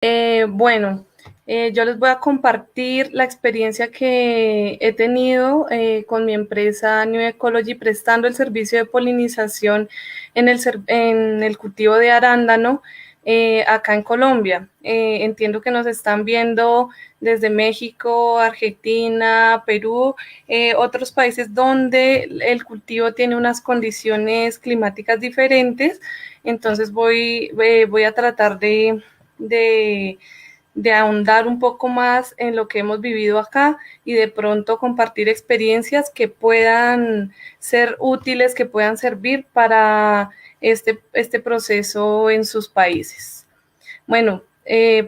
Bueno, yo les voy a compartir la experiencia que he tenido con mi empresa New Ecology prestando el servicio de polinización en el cultivo de arándano acá en Colombia. Entiendo que nos están viendo desde México, Argentina, Perú, otros países donde el cultivo tiene unas condiciones climáticas diferentes. Entonces voy a tratar de, de ahondar un poco más en lo que hemos vivido acá y de pronto compartir experiencias que puedan ser útiles, que puedan servir para este proceso en sus países. Bueno,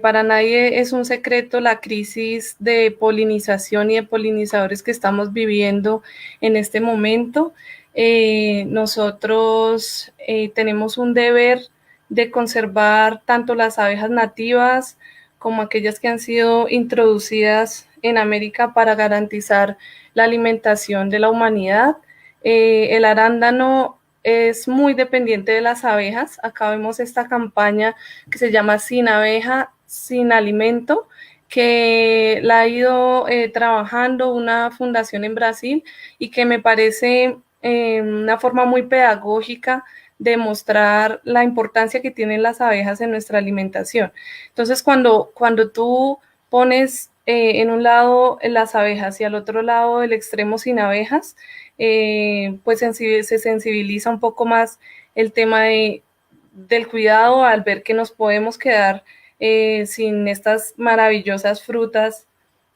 para nadie es un secreto la crisis de polinización y de polinizadores que estamos viviendo en este momento. Nosotros tenemos un deber de conservar tanto las abejas nativas como aquellas que han sido introducidas en América para garantizar la alimentación de la humanidad. El arándano es muy dependiente de las abejas. Acá vemos esta campaña que se llama Sin abeja, sin alimento, que la ha ido trabajando una fundación en Brasil y que me parece una forma muy pedagógica de mostrar la importancia que tienen las abejas en nuestra alimentación. Entonces, cuando tú pones en un lado las abejas y al otro lado el extremo sin abejas, pues se sensibiliza un poco más el tema del cuidado al ver que nos podemos quedar sin estas maravillosas frutas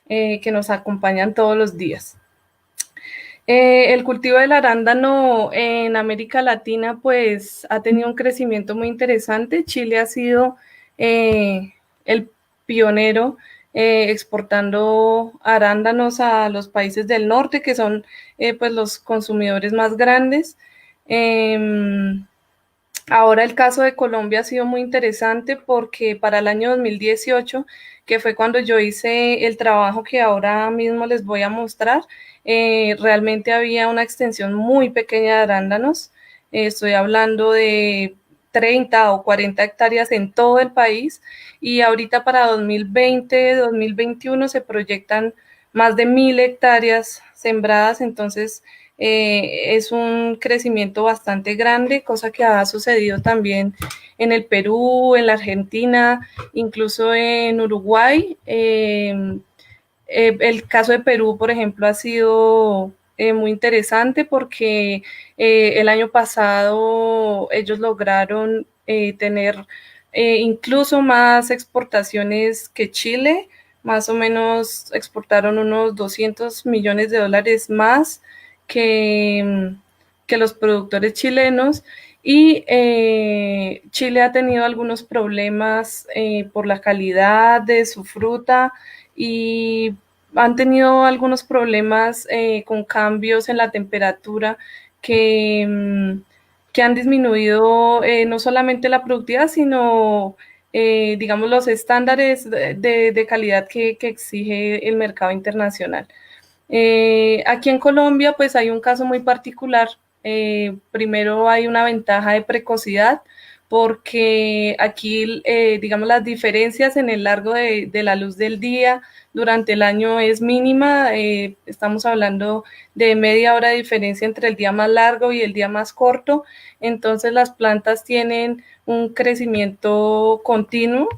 que nos acompañan todos los días. El cultivo del arándano en América Latina pues ha tenido un crecimiento muy interesante. Chile ha sido el pionero exportando arándanos a los países del norte, que son pues los consumidores más grandes. Eh, Ahora el caso de Colombia ha sido muy interesante porque para el año 2018, que fue cuando yo hice el trabajo que ahora mismo les voy a mostrar, realmente había una extensión muy pequeña de arándanos. Estoy hablando de 30 o 40 hectáreas en todo el país y ahorita para 2020, 2021 se proyectan más de 1.000 hectáreas sembradas. Entonces es un crecimiento bastante grande, cosa que ha sucedido también en el Perú, en la Argentina, incluso en Uruguay. El caso de Perú, por ejemplo, ha sido muy interesante porque el año pasado ellos lograron tener incluso más exportaciones que Chile, más o menos exportaron unos 200 millones de dólares más que, que los productores chilenos. Y Chile ha tenido algunos problemas por la calidad de su fruta y han tenido algunos problemas con cambios en la temperatura que, que han disminuido no solamente la productividad, sino digamos los estándares de calidad que exige el mercado internacional. Aquí en Colombia, pues hay un caso muy particular. Primero hay una ventaja de precocidad porque aquí, digamos, las diferencias en el largo de la luz del día durante el año es mínima. Estamos hablando de media hora de diferencia entre el día más largo y el día más corto. Entonces las plantas tienen un crecimiento continuo.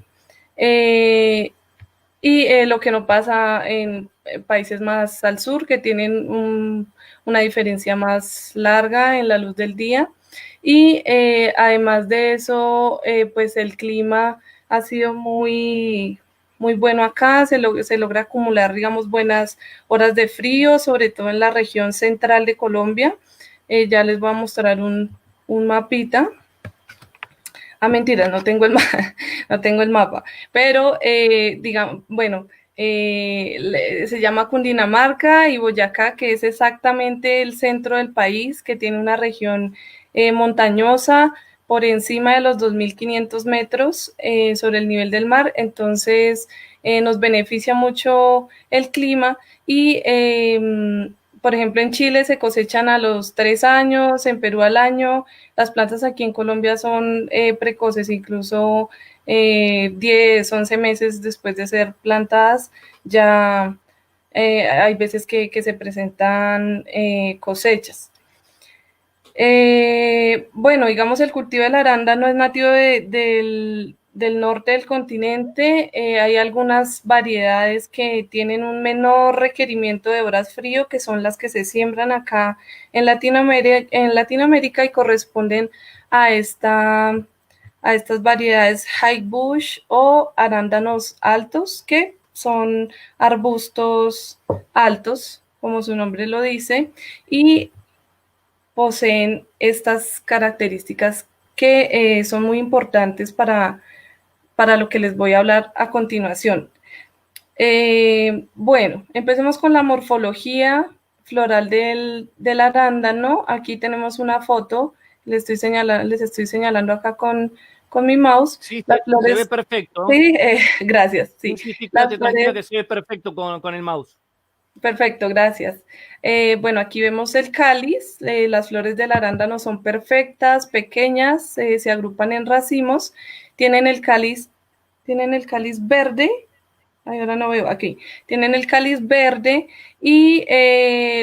Eh, y lo que no pasa en países más al sur, que tienen una diferencia más larga en la luz del día. Y además de eso, pues el clima ha sido muy bueno acá, se logra acumular, digamos, buenas horas de frío, sobre todo en la región central de Colombia. Ya les voy a mostrar un mapita. Ah, mentira, no tengo no tengo el mapa, pero digamos, bueno, se llama Cundinamarca y Boyacá, que es exactamente el centro del país, que tiene una región montañosa por encima de los 2.500 metros sobre el nivel del mar. Entonces nos beneficia mucho el clima y por ejemplo, en Chile se cosechan a los 3 años, en Perú al año. Las plantas aquí en Colombia son precoces, incluso 10, 11 meses después de ser plantadas, ya hay veces que se presentan cosechas. Bueno, digamos, el cultivo de la arándano es nativo del norte del continente. Hay algunas variedades que tienen un menor requerimiento de horas frío, que son las que se siembran acá en Latinoamérica y corresponden a, a estas variedades high bush o arándanos altos, que son arbustos altos, como su nombre lo dice, y poseen estas características que son muy importantes para lo que les voy a hablar a continuación. Bueno, empecemos con la morfología floral del arándano. Aquí tenemos una foto, les estoy señalando acá con mi mouse. Sí, Las se ve flores, perfecto. sí, gracias, Sí, sí. sí, sí, Las quédate tranquila flores, que se ve perfecto con el mouse. perfecto, gracias. Bueno, aquí vemos el cáliz. Las flores del arándano son perfectas, pequeñas, se agrupan en racimos. Tienen el cáliz, tienen el cáliz verde. Ay, ahora no veo, aquí. Tienen el cáliz verde y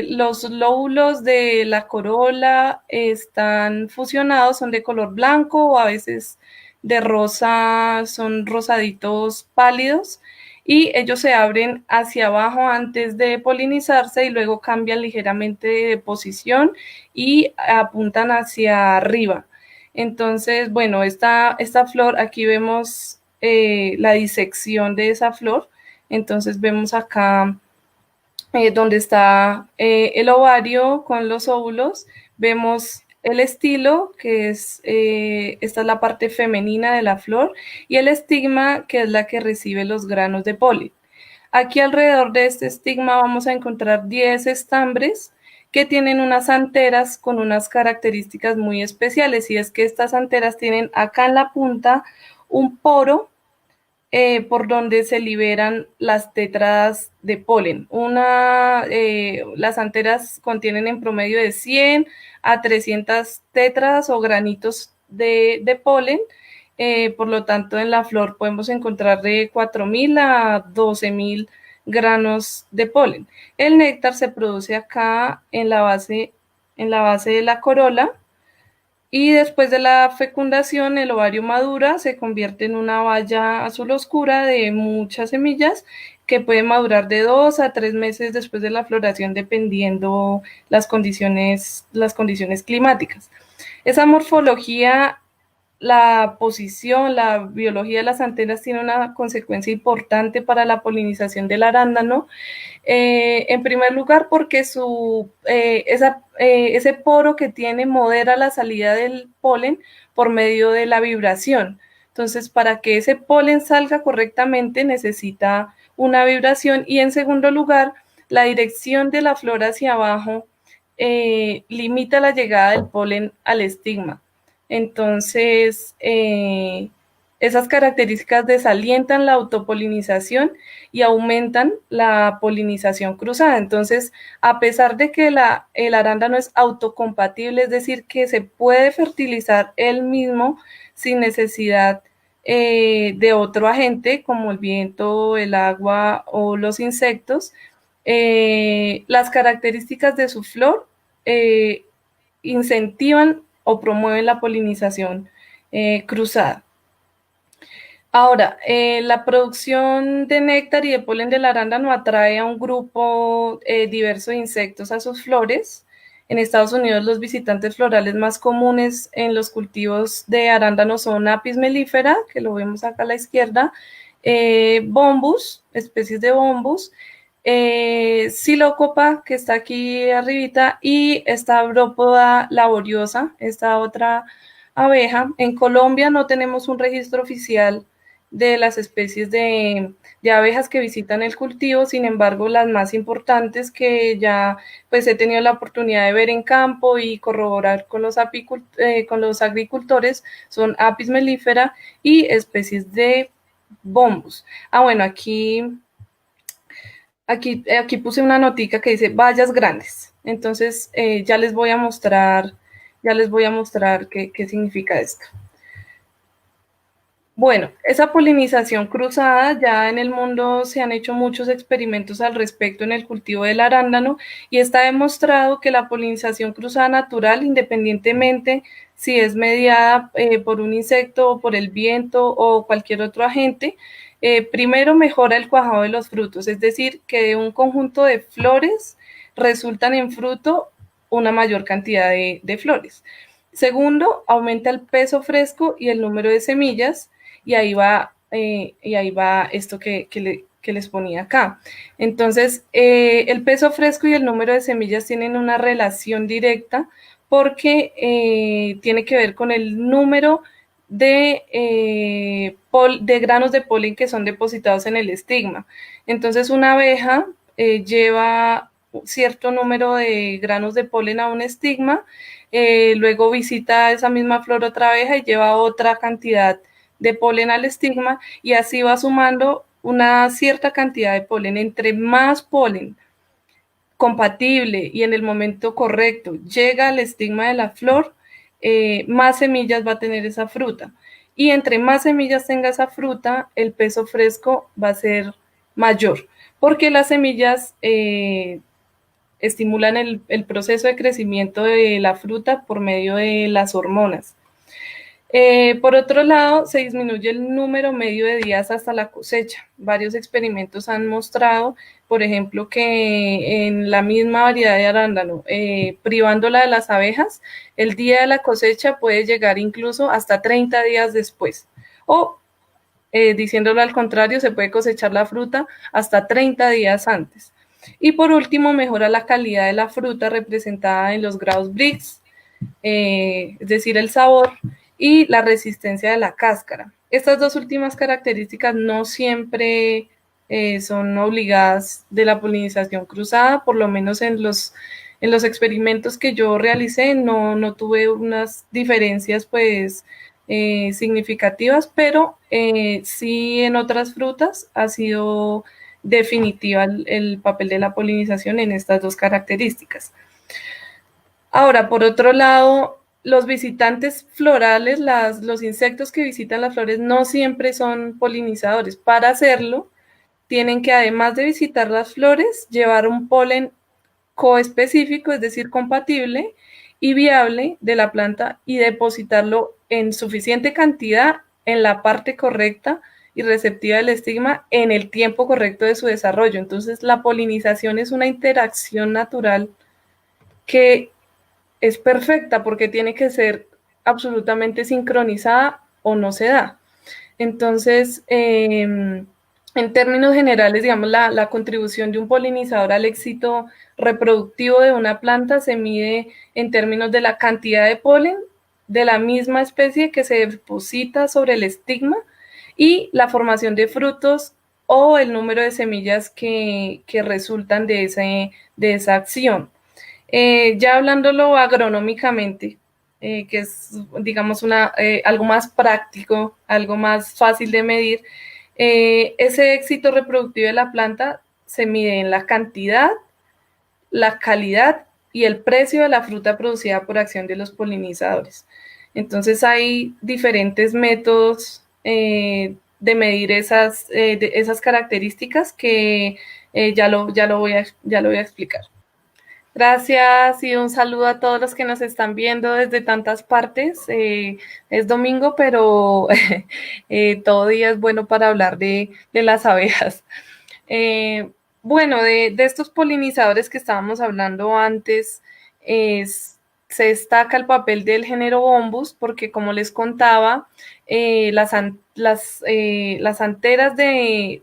los lóbulos de la corola están fusionados, son de color blanco o a veces de rosa, son rosaditos pálidos y ellos se abren hacia abajo antes de polinizarse y luego cambian ligeramente de posición y apuntan hacia arriba. Entonces, bueno, esta flor, aquí vemos la disección de esa flor. Entonces vemos acá donde está el ovario con los óvulos, vemos el estilo, que es, esta es la parte femenina de la flor, y el estigma, que es la que recibe los granos de polen. Aquí alrededor de este estigma vamos a encontrar 10 estambres que tienen unas anteras con unas características muy especiales, y es que estas anteras tienen acá en la punta un poro por donde se liberan las tétradas de polen. Las anteras contienen en promedio de 100 a 300 tétradas o granitos de polen. Por lo tanto, en la flor podemos encontrar de 4.000 a 12.000 granos de polen. El néctar se produce acá en la base de la corola, y después de la fecundación, el ovario madura, se convierte en una baya azul oscura de muchas semillas que puede madurar de 2 a 3 meses después de la floración, dependiendo las condiciones climáticas. Esa morfología, la posición, la biología de las antenas tiene una consecuencia importante para la polinización del arándano. En primer lugar, porque ese poro que tiene modera la salida del polen por medio de la vibración. Entonces, para que ese polen salga correctamente necesita una vibración, y en segundo lugar, la dirección de la flor hacia abajo limita la llegada del polen al estigma. Entonces, esas características desalientan la autopolinización y aumentan la polinización cruzada. Entonces, a pesar de que el arándano es autocompatible, es decir, que se puede fertilizar él mismo sin necesidad de otro agente como el viento, el agua o los insectos, las características de su flor eh, incentivan o promueven la polinización cruzada. Ahora, la producción de néctar y de polen del arándano atrae a un grupo diverso de insectos a sus flores. En Estados Unidos, los visitantes florales más comunes en los cultivos de arándano son Apis mellifera, que lo vemos acá a la izquierda, bombus, especies de bombus, Psilocopa, que está aquí arribita, y esta Brópoda laboriosa, esta otra abeja. En Colombia no tenemos un registro oficial de las especies de abejas que visitan el cultivo. Sin embargo, las más importantes que ya pues he tenido la oportunidad de ver en campo y corroborar con los agricultores son Apis mellifera y especies de bombus. Bueno, aquí puse una notica que dice bayas grandes. Entonces, ya les voy a mostrar qué significa esto. Bueno, esa polinización cruzada, ya en el mundo se han hecho muchos experimentos al respecto en el cultivo del arándano y está demostrado que la polinización cruzada natural, independientemente si es mediada por un insecto o por el viento o cualquier otro agente, primero mejora el cuajado de los frutos, es decir, que de un conjunto de flores resultan en fruto una mayor cantidad de flores. Segundo, aumenta el peso fresco y el número de semillas y ahí va esto que les ponía acá. Entonces, el peso fresco y el número de semillas tienen una relación directa porque tiene que ver con el número de granos de polen que son depositados en el estigma. Entonces, una abeja lleva cierto número de granos de polen a un estigma, luego visita esa misma flor otra abeja y lleva otra cantidad de polen al estigma y así va sumando una cierta cantidad de polen. Entre más polen compatible y en el momento correcto llega al estigma de la flor, más semillas va a tener esa fruta. Y entre más semillas tenga esa fruta, el peso fresco va a ser mayor, porque las semillas estimulan el proceso de crecimiento de la fruta por medio de las hormonas. Por otro lado, se disminuye el número medio de días hasta la cosecha. Varios experimentos han mostrado, por ejemplo, que en la misma variedad de arándano, privándola de las abejas, el día de la cosecha puede llegar incluso hasta 30 días después. O, diciéndolo al contrario, se puede cosechar la fruta hasta 30 días antes. Y por último, mejora la calidad de la fruta representada en los grados Brix, es decir, el sabor y la resistencia de la cáscara. Estas dos últimas características no siempre son obligadas de la polinización cruzada, por lo menos en los experimentos que yo realicé no tuve unas diferencias pues significativas, pero sí en otras frutas ha sido definitiva el papel de la polinización en estas dos características. Ahora, por otro lado, los visitantes florales, los insectos que visitan las flores no siempre son polinizadores. Para hacerlo, tienen que, además de visitar las flores, llevar un polen coespecífico, es decir, compatible y viable de la planta y depositarlo en suficiente cantidad en la parte correcta y receptiva del estigma en el tiempo correcto de su desarrollo. Entonces, la polinización es una interacción natural que es perfecta porque tiene que ser absolutamente sincronizada o no se da. Entonces, en términos generales, digamos, la contribución de un polinizador al éxito reproductivo de una planta se mide en términos de la cantidad de polen de la misma especie que se deposita sobre el estigma y la formación de frutos o el número de semillas que resultan de esa acción. Ya hablándolo agronómicamente, que es, digamos, algo más práctico, algo más fácil de medir, ese éxito reproductivo de la planta se mide en la cantidad, la calidad y el precio de la fruta producida por acción de los polinizadores. Entonces hay diferentes métodos de medir esas características que ya lo voy a explicar. Gracias y un saludo a todos los que nos están viendo desde tantas partes. Es domingo, pero todo día es bueno para hablar de las abejas. Bueno, de estos polinizadores que estábamos hablando antes, se destaca el papel del género Bombus porque, como les contaba, las anteras de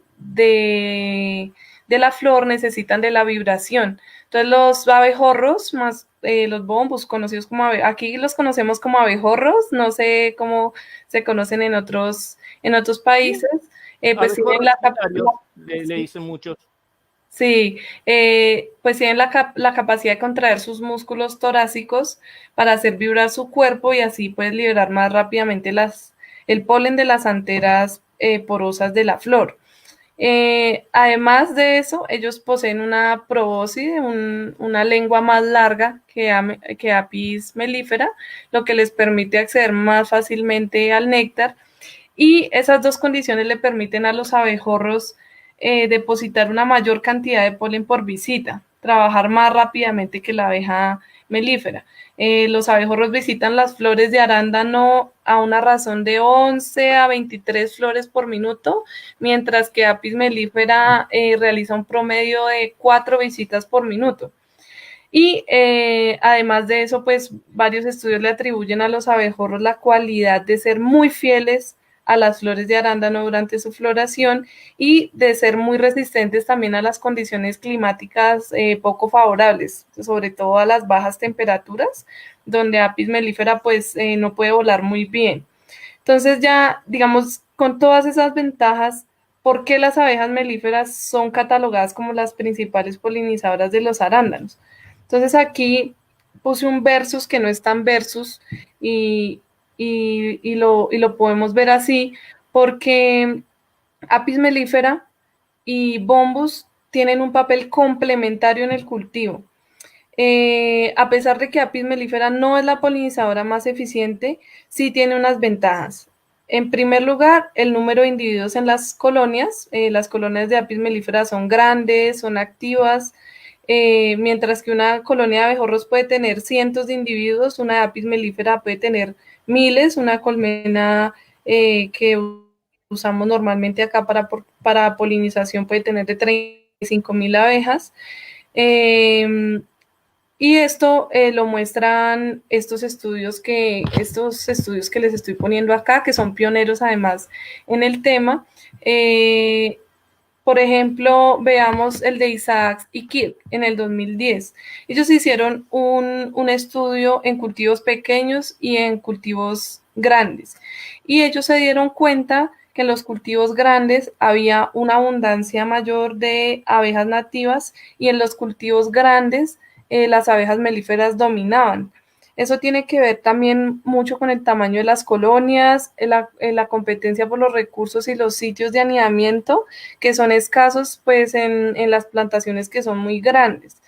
la flor necesitan de la vibración. Entonces los abejorros, más los bombos, conocidos como aquí los conocemos como abejorros, no sé cómo se conocen en otros países, pues tienen Abejorros solitarios, le sí, dicen muchos. sí, pues tienen la capacidad de contraer sus músculos torácicos para hacer vibrar su cuerpo y así pues liberar más rápidamente el polen de las anteras porosas de la flor. Además de eso, ellos poseen una probóscide, una lengua más larga que Apis mellifera, lo que les permite acceder más fácilmente al néctar y esas dos condiciones le permiten a los abejorros depositar una mayor cantidad de polen por visita, trabajar más rápidamente que la abeja melífera. Los abejorros visitan las flores de arándano a una razón de 11 a 23 flores por minuto, mientras que Apis mellifera realiza un promedio de 4 visitas por minuto. Y además de eso, pues varios estudios le atribuyen a los abejorros la cualidad de ser muy fieles a las flores de arándano durante su floración y de ser muy resistentes también a las condiciones climáticas poco favorables, sobre todo a las bajas temperaturas, donde Apis mellifera pues no puede volar muy bien. Entonces ya, digamos, con todas esas ventajas, ¿por qué las abejas melíferas son catalogadas como las principales polinizadoras de los arándanos? Entonces aquí puse un versus que no es tan versus y, y lo podemos ver así porque Apis mellifera y Bombus tienen un papel complementario en el cultivo. A pesar de que Apis mellifera no es la polinizadora más eficiente, sí tiene unas ventajas. En primer lugar, el número de individuos en las colonias de Apis mellifera son grandes, son activas, mientras que una colonia de abejorros puede tener cientos de individuos, una de Apis mellifera puede tener miles, una colmena que usamos normalmente acá para polinización puede tener de 35.000 abejas. Eh, y esto lo muestran estos estudios que les estoy poniendo acá, que son pioneros además en el tema. Por ejemplo, veamos el de Isaacs y Kirk en el 2010. Ellos hicieron un estudio en cultivos pequeños y en cultivos grandes. Y ellos se dieron cuenta que en los cultivos grandes había una abundancia mayor de abejas nativas y en los cultivos grandes las abejas melíferas dominaban. Eso tiene que ver también mucho con el tamaño de las colonias, la competencia por los recursos y los sitios de anidamiento, que son escasos pues en las plantaciones que son muy grandes.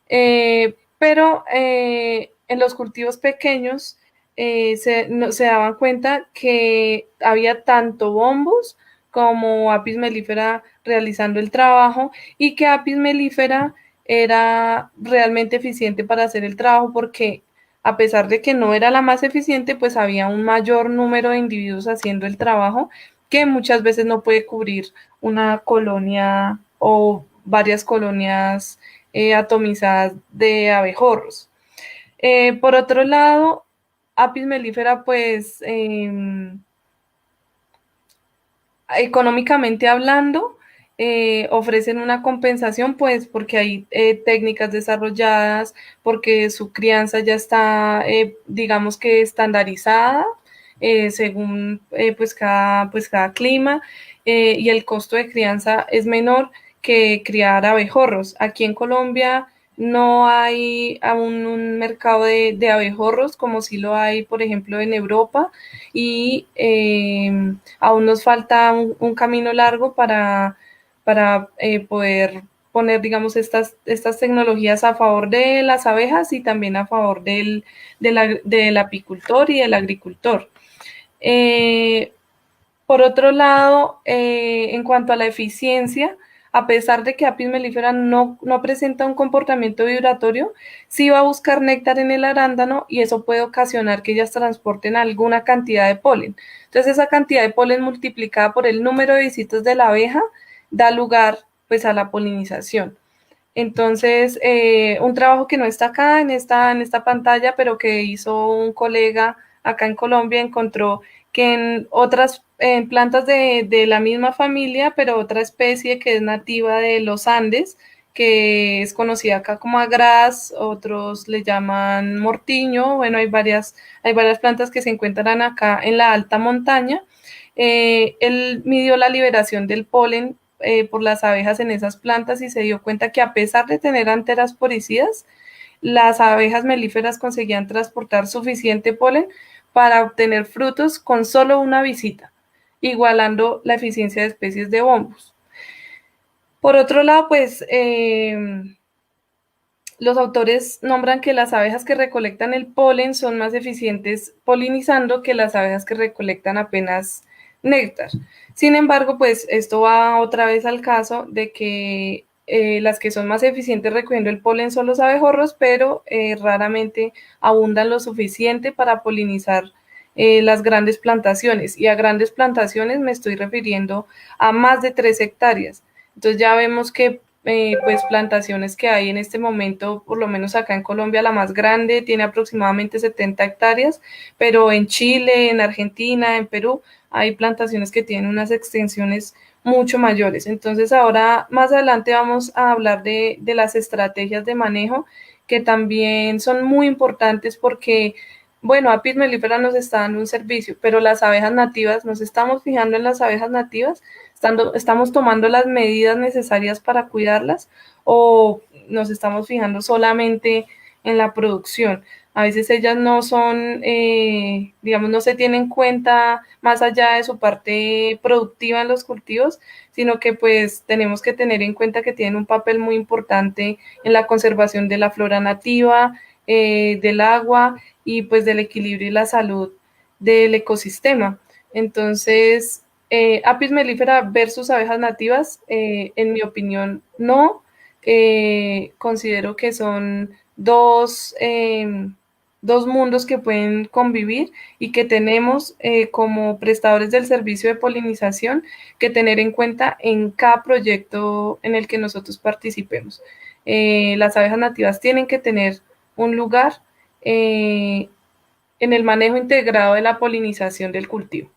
Pero en los cultivos pequeños se daban cuenta que había tanto bombos como Apis mellifera realizando el trabajo y que Apis mellifera era realmente eficiente para hacer el trabajo porque a pesar de que no era la más eficiente, pues había un mayor número de individuos haciendo el trabajo que muchas veces no puede cubrir una colonia o varias colonias atomizadas de abejorros. Por otro lado, Apis mellifera, pues económicamente hablando, ofrecen una compensación, pues porque hay técnicas desarrolladas, porque su crianza ya está, digamos que estandarizada, según pues cada clima, y el costo de crianza es menor que criar abejorros. Aquí en Colombia no hay aún un mercado de abejorros como si lo hay, por ejemplo, en Europa, y aún nos falta un camino largo para poder poner, digamos, estas tecnologías a favor de las abejas y también a favor del apicultor y del agricultor. Eh, por otro lado, en cuanto a la eficiencia, a pesar de que Apis mellifera no presenta un comportamiento vibratorio, sí va a buscar néctar en el arándano y eso puede ocasionar que ellas transporten alguna cantidad de polen. Entonces, esa cantidad de polen multiplicada por el número de visitas de la abeja da lugar pues a la polinización. Entonces, un trabajo que no está acá en esta pantalla, pero que hizo un colega acá en Colombia, encontró que en otras en plantas de la misma familia, pero otra especie que es nativa de los Andes, que es conocida acá como agraz, otros le llaman mortiño, bueno, hay varias plantas que se encuentran acá en la alta montaña. Él midió la liberación del polen por las abejas en esas plantas y se dio cuenta que a pesar de tener anteras poricidas, las abejas melíferas conseguían transportar suficiente polen para obtener frutos con solo una visita, igualando la eficiencia de especies de bombos. Por otro lado, pues los autores nombran que las abejas que recolectan el polen son más eficientes polinizando que las abejas que recolectan apenas néctar. Sin embargo, pues esto va otra vez al caso de que las que son más eficientes recogiendo el polen son los abejorros, pero raramente abundan lo suficiente para polinizar las grandes plantaciones. Y a grandes plantaciones me estoy refiriendo a más de 3 hectáreas. Entonces ya vemos que pues plantaciones que hay en este momento, por lo menos acá en Colombia, la más grande tiene aproximadamente 70 hectáreas, pero en Chile, en Argentina, en Perú, hay plantaciones que tienen unas extensiones mucho mayores. Entonces ahora más adelante vamos a hablar de las estrategias de manejo que también son muy importantes porque, bueno, Apis mellifera nos está dando un servicio, pero las abejas nativas, nos estamos fijando en las abejas nativas, estamos tomando las medidas necesarias para cuidarlas o nos estamos fijando solamente en la producción. A veces ellas no son, digamos, no se tienen en cuenta más allá de su parte productiva en los cultivos, sino que pues tenemos que tener en cuenta que tienen un papel muy importante en la conservación de la flora nativa, del agua y pues del equilibrio y la salud del ecosistema. Entonces, Apis mellifera versus abejas nativas, en mi opinión, no. Considero que son dos mundos que pueden convivir y que tenemos como prestadores del servicio de polinización que tener en cuenta en cada proyecto en el que nosotros participemos. Las abejas nativas tienen que tener un lugar eh, en el manejo integrado de la polinización del cultivo.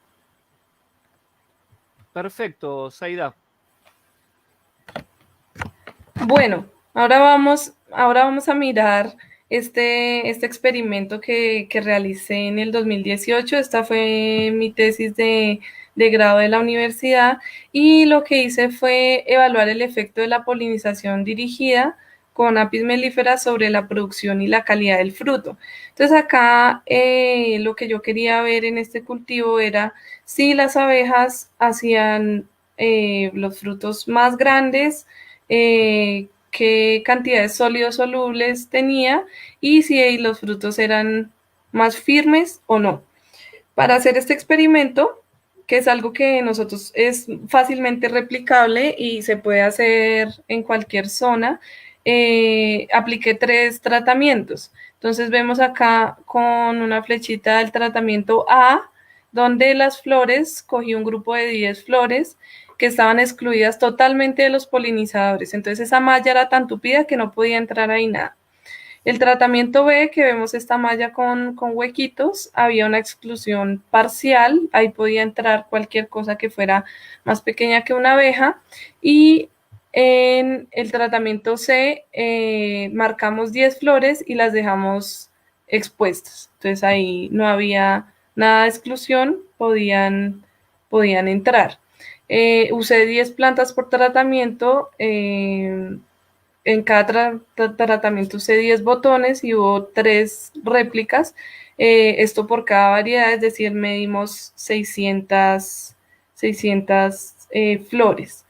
Perfecto, Zaida. Bueno, ahora vamos a mirar este experimento que realicé en el 2018. Esta fue mi tesis de grado de la universidad y lo que hice fue evaluar el efecto de la polinización dirigida con Apis mellifera sobre la producción y la calidad del fruto. Entonces acá lo que yo quería ver en este cultivo era si las abejas hacían los frutos más grandes, qué cantidades sólidos solubles tenía y si los frutos eran más firmes o no. Para hacer este experimento, que es algo que nosotros es fácilmente replicable y se puede hacer en cualquier zona, apliqué 3 tratamientos. Entonces vemos acá con una flechita el tratamiento A, donde las flores, cogí un grupo de 10 flores que estaban excluidas totalmente de los polinizadores. Entonces esa malla era tan tupida que no podía entrar ahí nada. El tratamiento B, que vemos esta malla con huequitos, había una exclusión parcial, ahí podía entrar cualquier cosa que fuera más pequeña que una abeja. Y en el tratamiento C marcamos 10 flores y las dejamos expuestas. Entonces ahí no había nada de exclusión, podían entrar. Usé 10 plantas por tratamiento. En cada tratamiento usé 10 botones y hubo 3 réplicas. Esto por cada variedad, es decir, medimos 600 flores.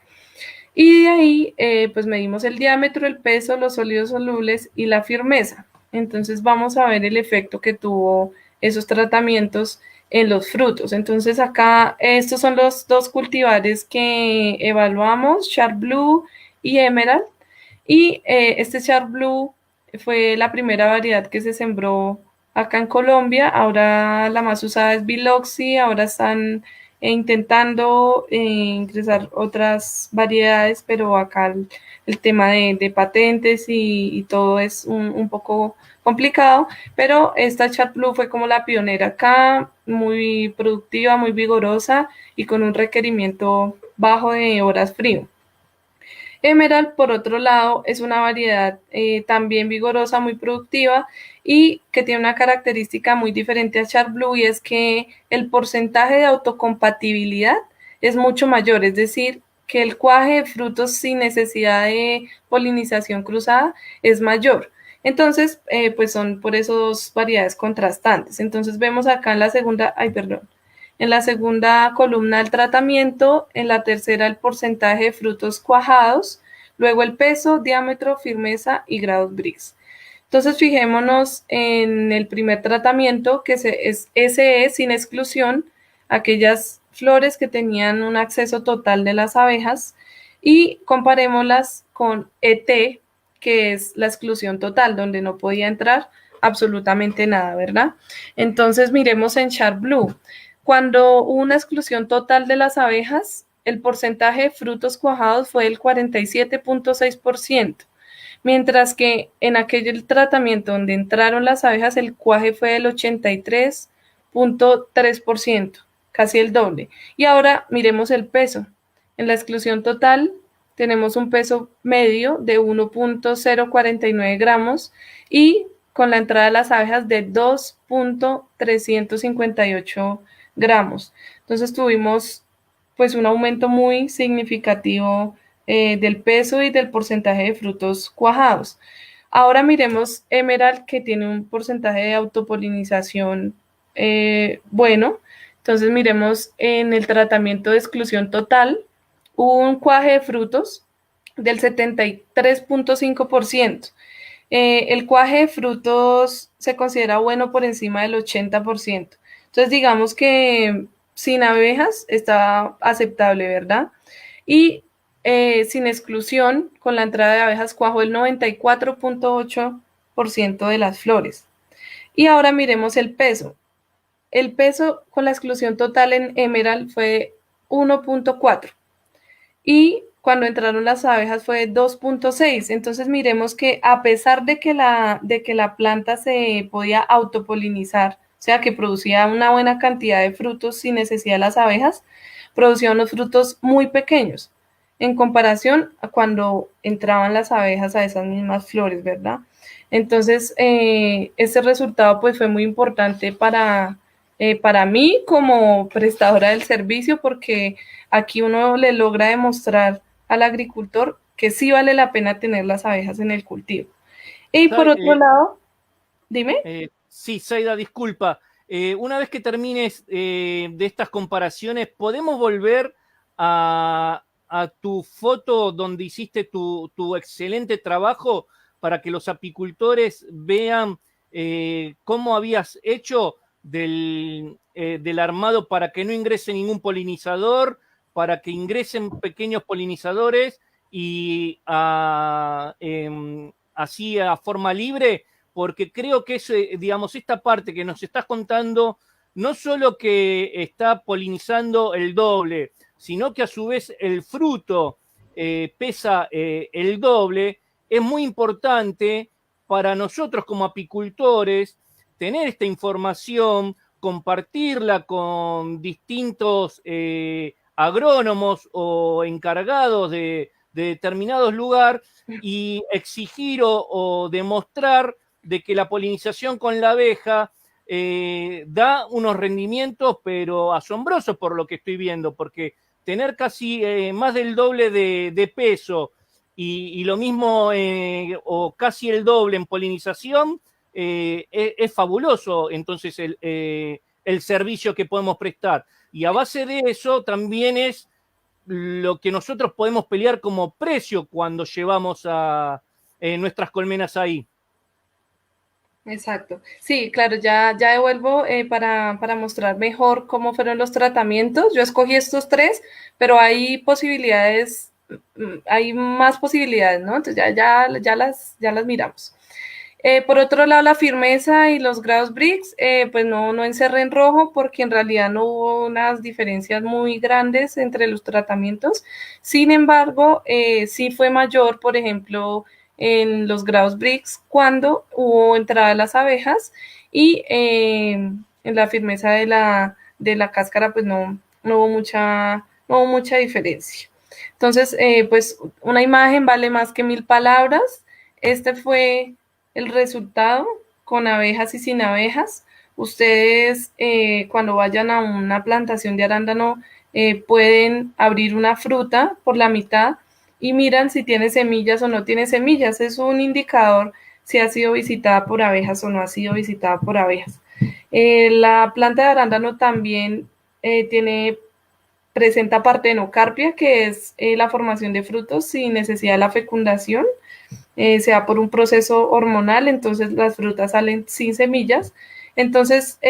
Y de ahí, pues medimos el diámetro, el peso, los sólidos solubles y la firmeza. Entonces vamos a ver el efecto que tuvo esos tratamientos en los frutos. Entonces acá estos son los 2 cultivares que evaluamos, Sharp Blue y Emerald. Y este Char Blue fue la primera variedad que se sembró acá en Colombia. Ahora la más usada es Biloxi. Ahora están intentando ingresar otras variedades, pero acá el tema de patentes y todo es un poco complicado. Pero esta Char Blue fue como la pionera acá, muy productiva, muy vigorosa y con un requerimiento bajo de horas frío. Emerald, por otro lado, es una variedad también vigorosa, muy productiva y que tiene una característica muy diferente a Char Blue y es que el porcentaje de autocompatibilidad es mucho mayor, es decir, que el cuaje de frutos sin necesidad de polinización cruzada es mayor. Entonces, pues son por eso 2 variedades contrastantes. Entonces vemos acá en la segunda, ay, perdón, en la segunda columna el tratamiento, en la tercera el porcentaje de frutos cuajados, luego el peso, diámetro, firmeza y grados Brix. Entonces fijémonos en el primer tratamiento que es SE sin exclusión, aquellas flores que tenían un acceso total de las abejas y comparémoslas con ET, que es la exclusión total, donde no podía entrar absolutamente nada, ¿verdad? Entonces miremos en Chartblue. Cuando hubo una exclusión total de las abejas, el porcentaje de frutos cuajados fue del 47.6%, mientras que en aquel tratamiento donde entraron las abejas, el cuaje fue del 83.3%, casi el doble. Y ahora miremos el peso. En la exclusión total tenemos un peso medio de 1.049 gramos y con la entrada de las abejas de 2.358 gramos. Entonces tuvimos pues un aumento muy significativo del peso y del porcentaje de frutos cuajados. Ahora miremos Emerald, que tiene un porcentaje de autopolinización bueno. Entonces miremos en el tratamiento de exclusión total, hubo un cuaje de frutos del 73.5%. El cuaje de frutos se considera bueno por encima del 80%. Entonces digamos que sin abejas está aceptable, ¿verdad? Y sin exclusión, con la entrada de abejas cuajó el 94.8% de las flores. Y ahora miremos el peso. El peso con la exclusión total en Emerald fue 1.4 y cuando entraron las abejas fue 2.6. Entonces miremos que a pesar de que la planta se podía autopolinizar, o sea que producía una buena cantidad de frutos sin necesidad de las abejas, producía unos frutos muy pequeños en comparación a cuando entraban las abejas a esas mismas flores, ¿verdad? Entonces, este resultado pues fue muy importante para mí como prestadora del servicio porque aquí uno le logra demostrar al agricultor que sí vale la pena tener las abejas en el cultivo. Y por otro lado, dime. Sí, Zaida, disculpa. Una vez que termines de estas comparaciones, ¿podemos volver a tu foto donde hiciste tu excelente trabajo para que los apicultores vean cómo habías hecho del armado para que no ingrese ningún polinizador, para que ingresen pequeños polinizadores y así a forma libre? Porque creo que es, digamos, esta parte que nos estás contando, no solo que está polinizando el doble, sino que a su vez el fruto pesa el doble, es muy importante para nosotros como apicultores tener esta información, compartirla con distintos agrónomos o encargados de determinados lugares y exigir o demostrar de que la polinización con la abeja da unos rendimientos, pero asombrosos por lo que estoy viendo, porque tener casi más del doble de peso y lo mismo o casi el doble en polinización, es fabuloso entonces el servicio que podemos prestar. Y a base de eso también es lo que nosotros podemos pelear como precio cuando llevamos a nuestras colmenas ahí. Exacto. Sí, claro, ya devuelvo para mostrar mejor cómo fueron los tratamientos. Yo escogí estos tres, pero hay posibilidades, hay más posibilidades, ¿no? Entonces ya las miramos. Por otro lado, la firmeza y los grados Briggs, pues no encerré en rojo porque en realidad no hubo unas diferencias muy grandes entre los tratamientos. Sin embargo, sí fue mayor, por ejemplo, en los grados Briggs cuando hubo entrada de las abejas y en la firmeza de la cáscara, pues no hubo mucha diferencia. Entonces, pues una imagen vale más que 1000 palabras. Este fue el resultado con abejas y sin abejas. Ustedes cuando vayan a una plantación de arándano pueden abrir una fruta por la mitad y miran si tiene semillas o no tiene semillas. Es un indicador si ha sido visitada por abejas o no ha sido visitada por abejas. La planta de arándano también presenta partenocarpia, que es la formación de frutos sin necesidad de la fecundación. Se da por un proceso hormonal, entonces las frutas salen sin semillas. Entonces,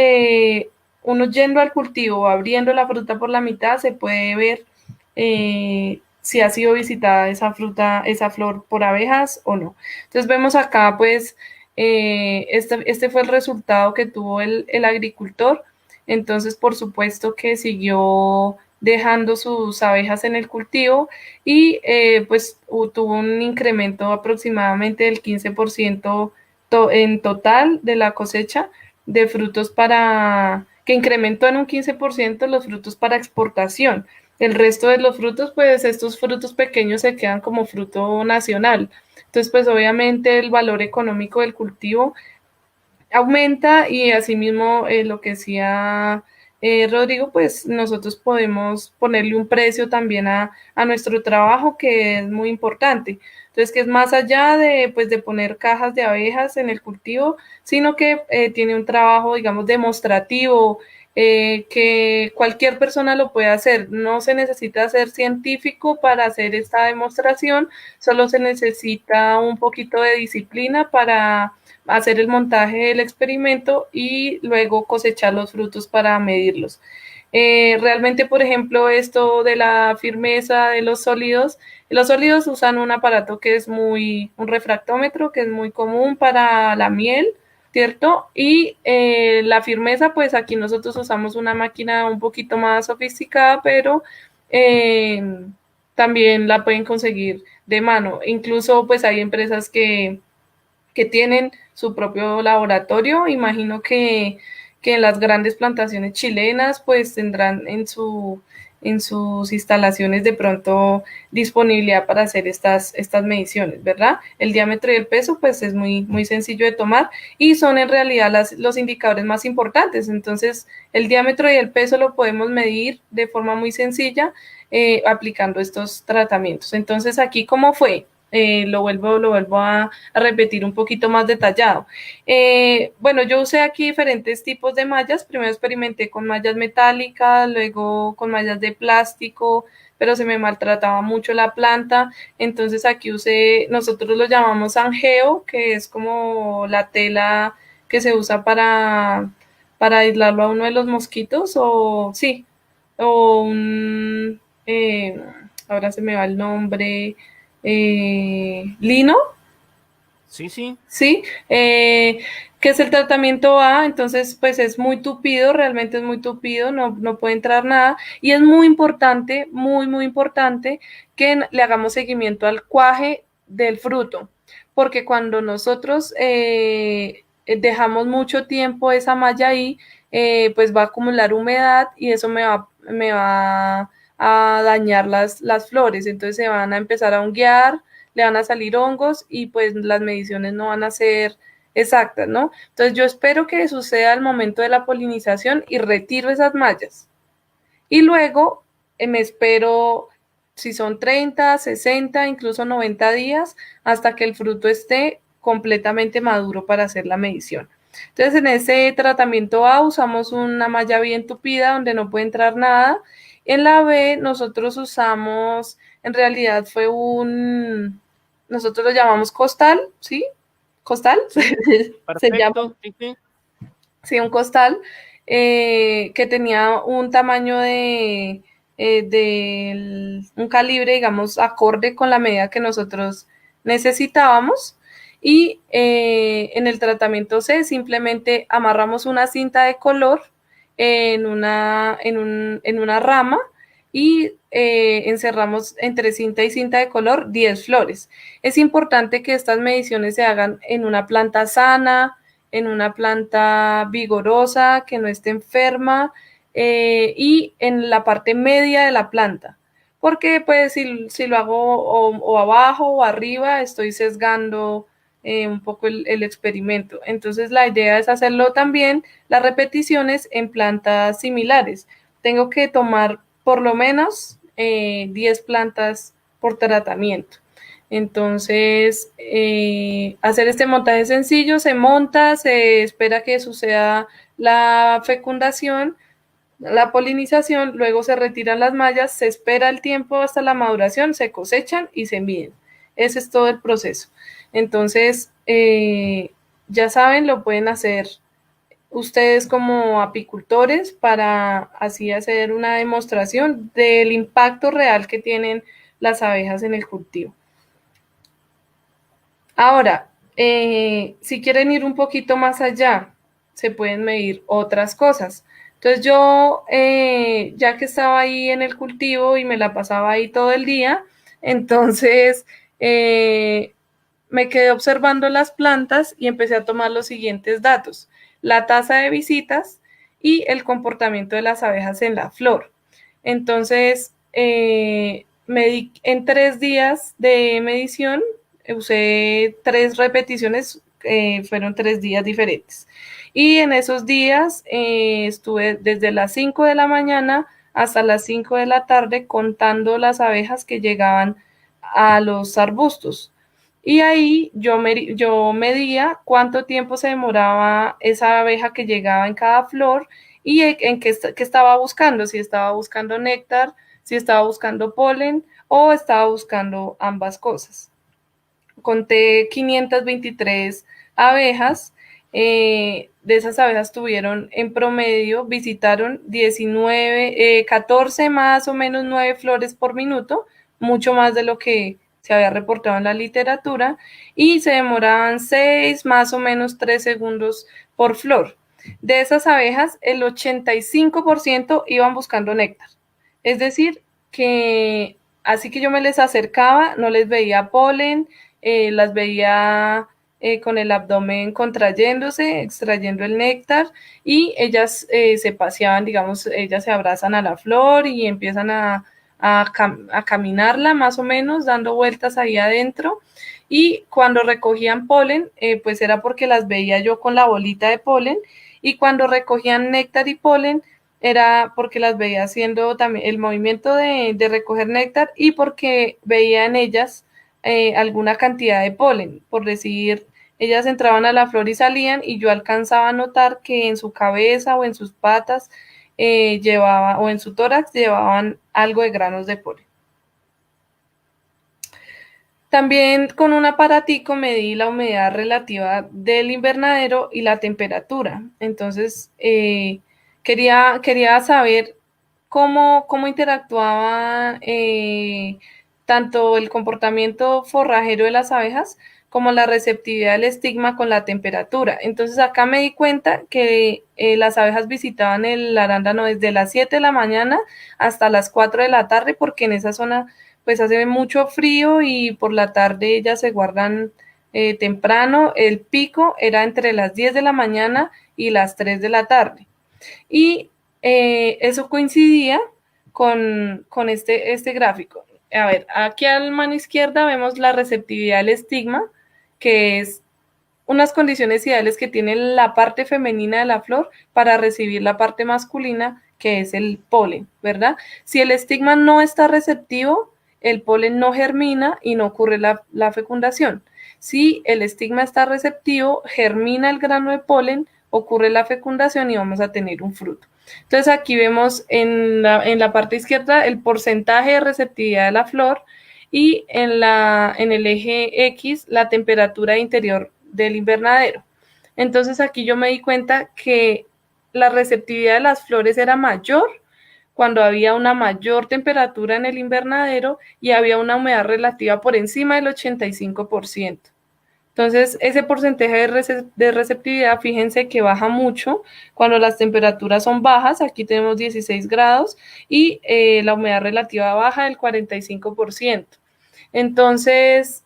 uno yendo al cultivo, abriendo la fruta por la mitad, se puede ver si ha sido visitada esa fruta, esa flor por abejas o no. Entonces vemos acá, pues, este fue el resultado que tuvo el agricultor. Entonces, por supuesto que siguió dejando sus abejas en el cultivo y pues tuvo un incremento aproximadamente del 15% en total de la cosecha de frutos para, que incrementó en un 15% los frutos para exportación. El resto de los frutos, pues estos frutos pequeños se quedan como fruto nacional. Entonces, pues obviamente el valor económico del cultivo aumenta y asimismo lo que decía Rodrigo, pues nosotros podemos ponerle un precio también a nuestro trabajo que es muy importante. Entonces, que es más allá de, pues, de poner cajas de abejas en el cultivo, sino que tiene un trabajo, digamos, demostrativo, que cualquier persona lo puede hacer. No se necesita ser científico para hacer esta demostración, solo se necesita un poquito de disciplina para hacer el montaje del experimento y luego cosechar los frutos para medirlos. Realmente, por ejemplo, esto de la firmeza de los sólidos usan un aparato que es un refractómetro, que es muy común para la miel, ¿cierto? Y la firmeza, pues aquí nosotros usamos una máquina un poquito más sofisticada, pero eh, también la pueden conseguir de mano. Incluso, pues hay empresas que tienen su propio laboratorio. Imagino que en las grandes plantaciones chilenas pues tendrán en sus instalaciones de pronto disponibilidad para hacer estas mediciones, ¿verdad? El diámetro y el peso pues es muy sencillo de tomar y son en realidad los indicadores más importantes. Entonces el diámetro y el peso lo podemos medir de forma muy sencilla aplicando estos tratamientos. Entonces aquí, ¿cómo fue? Lo vuelvo a repetir un poquito más detallado. Bueno, yo usé aquí diferentes tipos de mallas. Primero experimenté con mallas metálicas, luego con mallas de plástico, pero se me maltrataba mucho la planta. Entonces aquí nosotros lo llamamos angeo, que es como la tela que se usa para aislarlo a uno de los mosquitos, o sí, o un, ahora se me va el nombre, lino, Sí, sí. ¿sí? Que es el tratamiento A, entonces pues es muy tupido, realmente es muy tupido, no puede entrar nada y es muy importante, muy importante que le hagamos seguimiento al cuaje del fruto, porque cuando nosotros dejamos mucho tiempo esa malla ahí, pues va a acumular humedad y eso me va a dañar las flores, entonces se van a empezar a honguear, le van a salir hongos y pues las mediciones no van a ser exactas, ¿no? Entonces yo espero que suceda al momento de la polinización y retiro esas mallas. Y luego me espero si son 30, 60, incluso 90 días hasta que el fruto esté completamente maduro para hacer la medición. Entonces en ese tratamiento A usamos una malla bien tupida donde no puede entrar nada. En la B nosotros usamos, en realidad nosotros lo llamamos costal, ¿sí? ¿Costal? Sí, Se llama, perfecto. Sí, sí. sí, un costal que tenía un tamaño un calibre, digamos, acorde con la medida que nosotros necesitábamos. Y en el tratamiento C simplemente amarramos una cinta de color en una rama y encerramos entre cinta y cinta de color 10 flores. Es importante que estas mediciones se hagan en una planta sana, en una planta vigorosa, que no esté enferma y en la parte media de la planta. Porque pues si lo hago o abajo o arriba, estoy sesgando un poco el experimento. Entonces la idea es hacerlo también las repeticiones en plantas similares. Tengo que tomar por lo menos 10 plantas por tratamiento. Entonces, hacer este montaje sencillo, se monta, se espera que suceda la fecundación, la polinización, luego se retiran las mallas, se espera el tiempo hasta la maduración, se cosechan y se miden. Ese es todo el proceso. Entonces, ya saben, lo pueden hacer ustedes como apicultores para así hacer una demostración del impacto real que tienen las abejas en el cultivo. Ahora, si quieren ir un poquito más allá, se pueden medir otras cosas. Entonces yo, ya que estaba ahí en el cultivo y me la pasaba ahí todo el día, entonces eh, me quedé observando las plantas y empecé a tomar los siguientes datos: la tasa de visitas y el comportamiento de las abejas en la flor. Entonces, medí en 3 días de medición, usé 3 repeticiones, fueron 3 días diferentes. Y en esos días estuve desde las 5 de la mañana hasta las 5 de la tarde contando las abejas que llegaban a los arbustos. Y ahí yo medía cuánto tiempo se demoraba esa abeja que llegaba en cada flor y en qué estaba buscando, si estaba buscando néctar, si estaba buscando polen o estaba buscando ambas cosas. Conté 523 abejas. De esas abejas tuvieron en promedio, visitaron 19, 14 más o menos 9 flores por minuto, mucho más de lo que se había reportado en la literatura, y se demoraban 6 más o menos 3 segundos por flor. De esas abejas, el 85% iban buscando néctar. Es decir, que así que yo me les acercaba, no les veía polen, las veía con el abdomen contrayéndose, extrayendo el néctar, y ellas se paseaban, digamos, ellas se abrazan a la flor y empiezan a caminarla más o menos, dando vueltas ahí adentro. Y cuando recogían polen, pues era porque las veía yo con la bolita de polen, y cuando recogían néctar y polen, era porque las veía haciendo también el movimiento de recoger néctar y porque veía en ellas alguna cantidad de polen. Por decir, ellas entraban a la flor y salían y yo alcanzaba a notar que en su cabeza o en sus patas llevaba, o en su tórax llevaban algo de granos de polen. También con un aparatico medí la humedad relativa del invernadero y la temperatura. Entonces, quería saber cómo interactuaba tanto el comportamiento forrajero de las abejas como la receptividad del estigma con la temperatura. Entonces, acá me di cuenta que las abejas visitaban el arándano desde las 7 de la mañana hasta las 4 de la tarde, porque en esa zona pues hace mucho frío y por la tarde ellas se guardan temprano. El pico era entre las 10 de la mañana y las 3 de la tarde. Y eso coincidía con este gráfico. A ver, aquí a la mano izquierda vemos la receptividad del estigma, que es unas condiciones ideales que tiene la parte femenina de la flor para recibir la parte masculina, que es el polen, ¿verdad? Si el estigma no está receptivo, el polen no germina y no ocurre la fecundación. Si el estigma está receptivo, germina el grano de polen, ocurre la fecundación y vamos a tener un fruto. Entonces aquí vemos en la parte izquierda el porcentaje de receptividad de la flor y en el eje X la temperatura interior del invernadero. Entonces aquí yo me di cuenta que la receptividad de las flores era mayor cuando había una mayor temperatura en el invernadero y había una humedad relativa por encima del 85%. Entonces, ese porcentaje de receptividad, fíjense que baja mucho cuando las temperaturas son bajas. Aquí tenemos 16 grados y la humedad relativa baja del 45%. Entonces,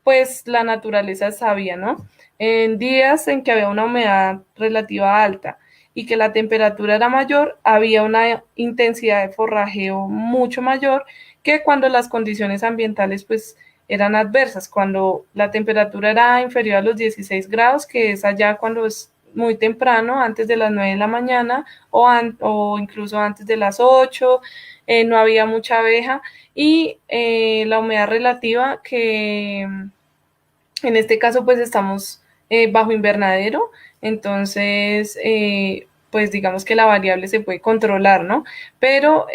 pues la naturaleza es sabia, ¿no? En días en que había una humedad relativa alta y que la temperatura era mayor, había una intensidad de forrajeo mucho mayor que cuando las condiciones ambientales pues eran adversas, cuando la temperatura era inferior a los 16 grados, que es allá cuando es muy temprano, antes de las 9 de la mañana o incluso antes de las 8, no había mucha abeja y la humedad relativa que en este caso, pues estamos bajo invernadero, entonces, pues digamos que la variable se puede controlar, ¿no? Pero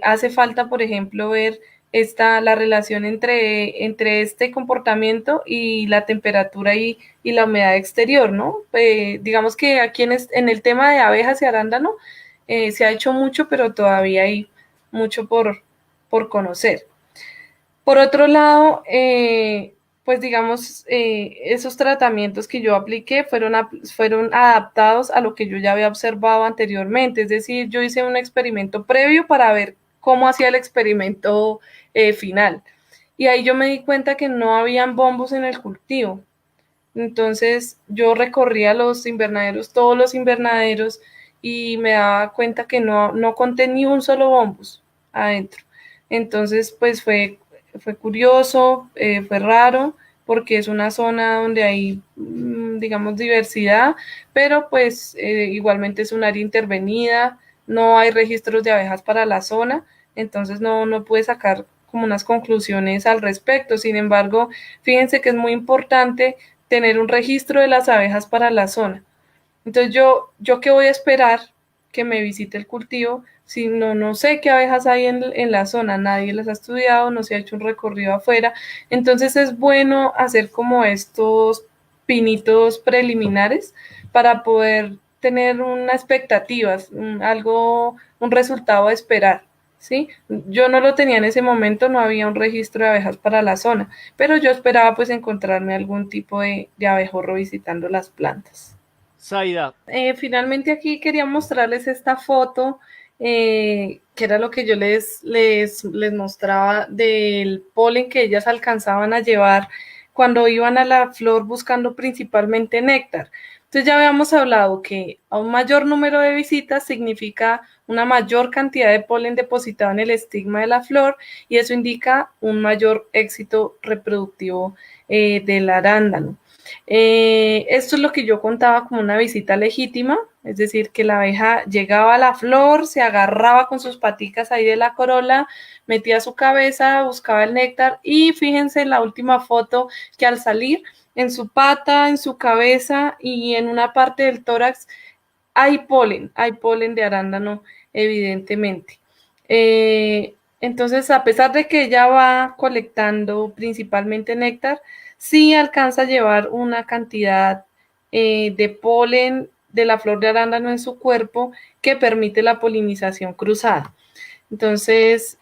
hace falta, por ejemplo, ver la relación entre este comportamiento y la temperatura y la humedad exterior, ¿no? Digamos que aquí en el tema de abejas y arándano se ha hecho mucho, pero todavía hay mucho por conocer. Por otro lado, pues digamos, esos tratamientos que yo apliqué fueron adaptados a lo que yo ya había observado anteriormente, es decir, yo hice un experimento previo para ver cómo hacía el experimento final. Y ahí yo me di cuenta que no habían bombos en el cultivo. Entonces yo recorría los invernaderos, todos los invernaderos, y me daba cuenta que no conté ni un solo bombus adentro. Entonces, pues fue curioso, fue raro, porque es una zona donde hay, digamos, diversidad, pero pues igualmente es un área intervenida, no hay registros de abejas para la zona, entonces no pude sacar como unas conclusiones al respecto. Sin embargo, fíjense que es muy importante tener un registro de las abejas para la zona. Entonces yo qué voy a esperar que me visite el cultivo si no sé qué abejas hay en la zona, nadie las ha estudiado, no se ha hecho un recorrido afuera. Entonces es bueno hacer como estos pinitos preliminares para poder tener una expectativa, un resultado a esperar. ¿Sí? Yo no lo tenía en ese momento, no había un registro de abejas para la zona, pero yo esperaba pues encontrarme algún tipo de abejorro visitando las plantas. Zaida. Finalmente aquí quería mostrarles esta foto, que era lo que yo les mostraba del polen que ellas alcanzaban a llevar cuando iban a la flor buscando principalmente néctar. Entonces ya habíamos hablado que a un mayor número de visitas significa una mayor cantidad de polen depositado en el estigma de la flor y eso indica un mayor éxito reproductivo del arándano. Esto es lo que yo contaba como una visita legítima, es decir, que la abeja llegaba a la flor, se agarraba con sus paticas ahí de la corola, metía su cabeza, buscaba el néctar y fíjense en la última foto que al salir en su pata, en su cabeza y en una parte del tórax hay polen de arándano evidentemente. Entonces, a pesar de que ella va colectando principalmente néctar, sí alcanza a llevar una cantidad de polen de la flor de arándano en su cuerpo que permite la polinización cruzada. Entonces,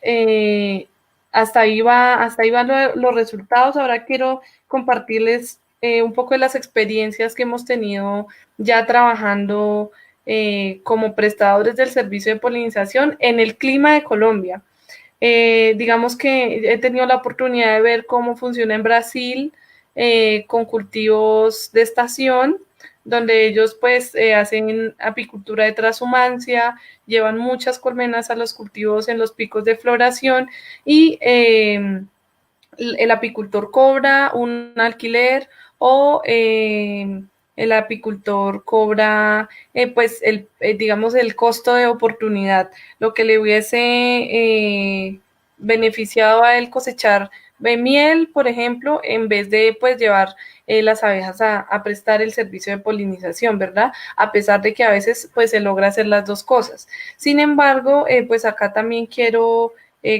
hasta ahí van los resultados. Ahora quiero compartirles un poco de las experiencias que hemos tenido ya trabajando como prestadores del servicio de polinización en el clima de Colombia. Digamos que he tenido la oportunidad de ver cómo funciona en Brasil con cultivos de estación, donde ellos pues hacen apicultura de transhumancia, llevan muchas colmenas a los cultivos en los picos de floración y el apicultor cobra un alquiler o el apicultor cobra pues digamos el costo de oportunidad, lo que le hubiese beneficiado a él cosechar miel, por ejemplo, en vez de pues llevar las abejas a prestar el servicio de polinización, ¿verdad? A pesar de que a veces pues se logra hacer las dos cosas. Sin embargo, pues acá también quiero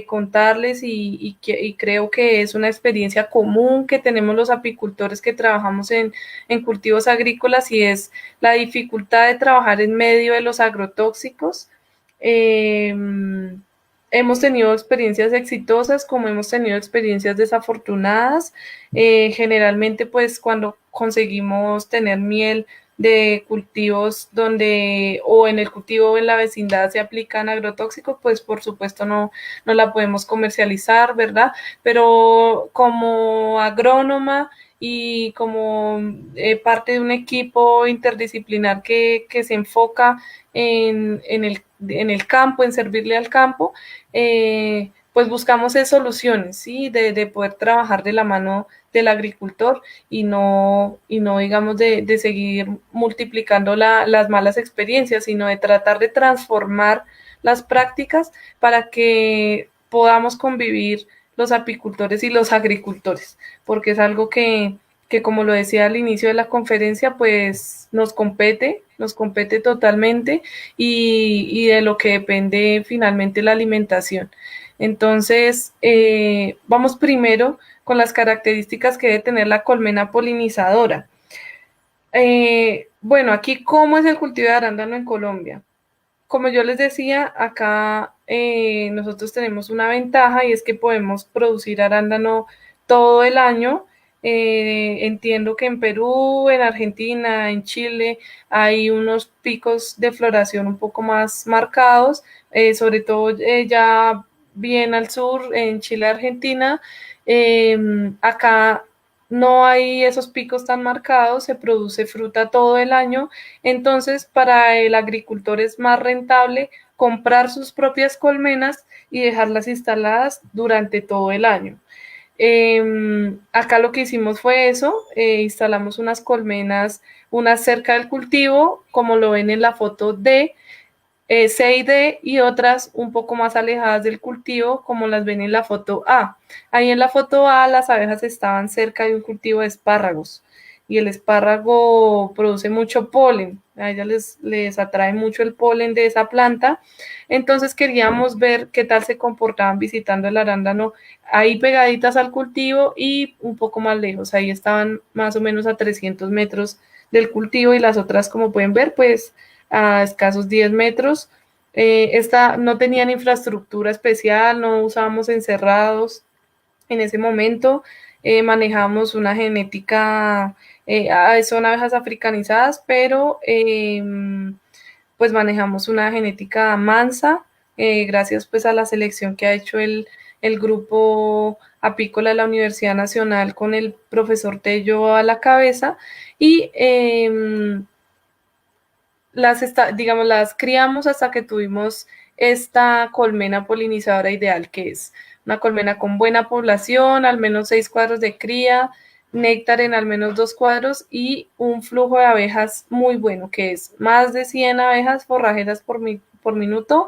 contarles y creo que es una experiencia común que tenemos los apicultores que trabajamos en cultivos agrícolas y es la dificultad de trabajar en medio de los agrotóxicos. Eh, Hemos tenido experiencias exitosas como hemos tenido experiencias desafortunadas. Generalmente, pues cuando conseguimos tener miel de cultivos donde o en el cultivo o en la vecindad se aplican agrotóxicos, pues por supuesto no la podemos comercializar, ¿verdad? Pero como agrónoma y como parte de un equipo interdisciplinar que se enfoca en el campo, en servirle al campo, pues buscamos soluciones, ¿sí? De poder trabajar de la mano del agricultor y no digamos, de seguir multiplicando las malas experiencias, sino de tratar de transformar las prácticas para que podamos convivir los apicultores y los agricultores, porque es algo que como lo decía al inicio de la conferencia, pues nos compete totalmente y de lo que depende finalmente la alimentación. Entonces, vamos primero con las características que debe tener la colmena polinizadora. Bueno, aquí, ¿cómo es el cultivo de arándano en Colombia? Como yo les decía, acá nosotros tenemos una ventaja y es que podemos producir arándano todo el año. Entiendo que en Perú, en Argentina, en Chile hay unos picos de floración un poco más marcados, sobre todo ya bien al sur, en Chile, Argentina. Acá no hay esos picos tan marcados, se produce fruta todo el año, entonces para el agricultor es más rentable comprar sus propias colmenas y dejarlas instaladas durante todo el año. Acá lo que hicimos fue eso, instalamos unas colmenas, unas cerca del cultivo, como lo ven en la foto D, C y D, y otras un poco más alejadas del cultivo, como las ven en la foto A. Ahí en la foto A las abejas estaban cerca de un cultivo de espárragos y el espárrago produce mucho polen, a ellas les atrae mucho el polen de esa planta, entonces queríamos ver qué tal se comportaban visitando el arándano ahí pegaditas al cultivo y un poco más lejos, ahí estaban más o menos a 300 metros del cultivo y las otras, como pueden ver, pues a escasos 10 metros. Esta no tenían infraestructura especial, no usábamos encerrados en ese momento, manejamos una genética, son abejas africanizadas, pero pues manejamos una genética mansa, gracias pues a la selección que ha hecho el grupo apícola de la Universidad Nacional con el profesor Tello a la cabeza y digamos, las criamos hasta que tuvimos esta colmena polinizadora ideal, que es una colmena con buena población, al menos 6 cuadros de cría, néctar en al menos 2 cuadros y un flujo de abejas muy bueno, que es más de 100 abejas forrajeras por minuto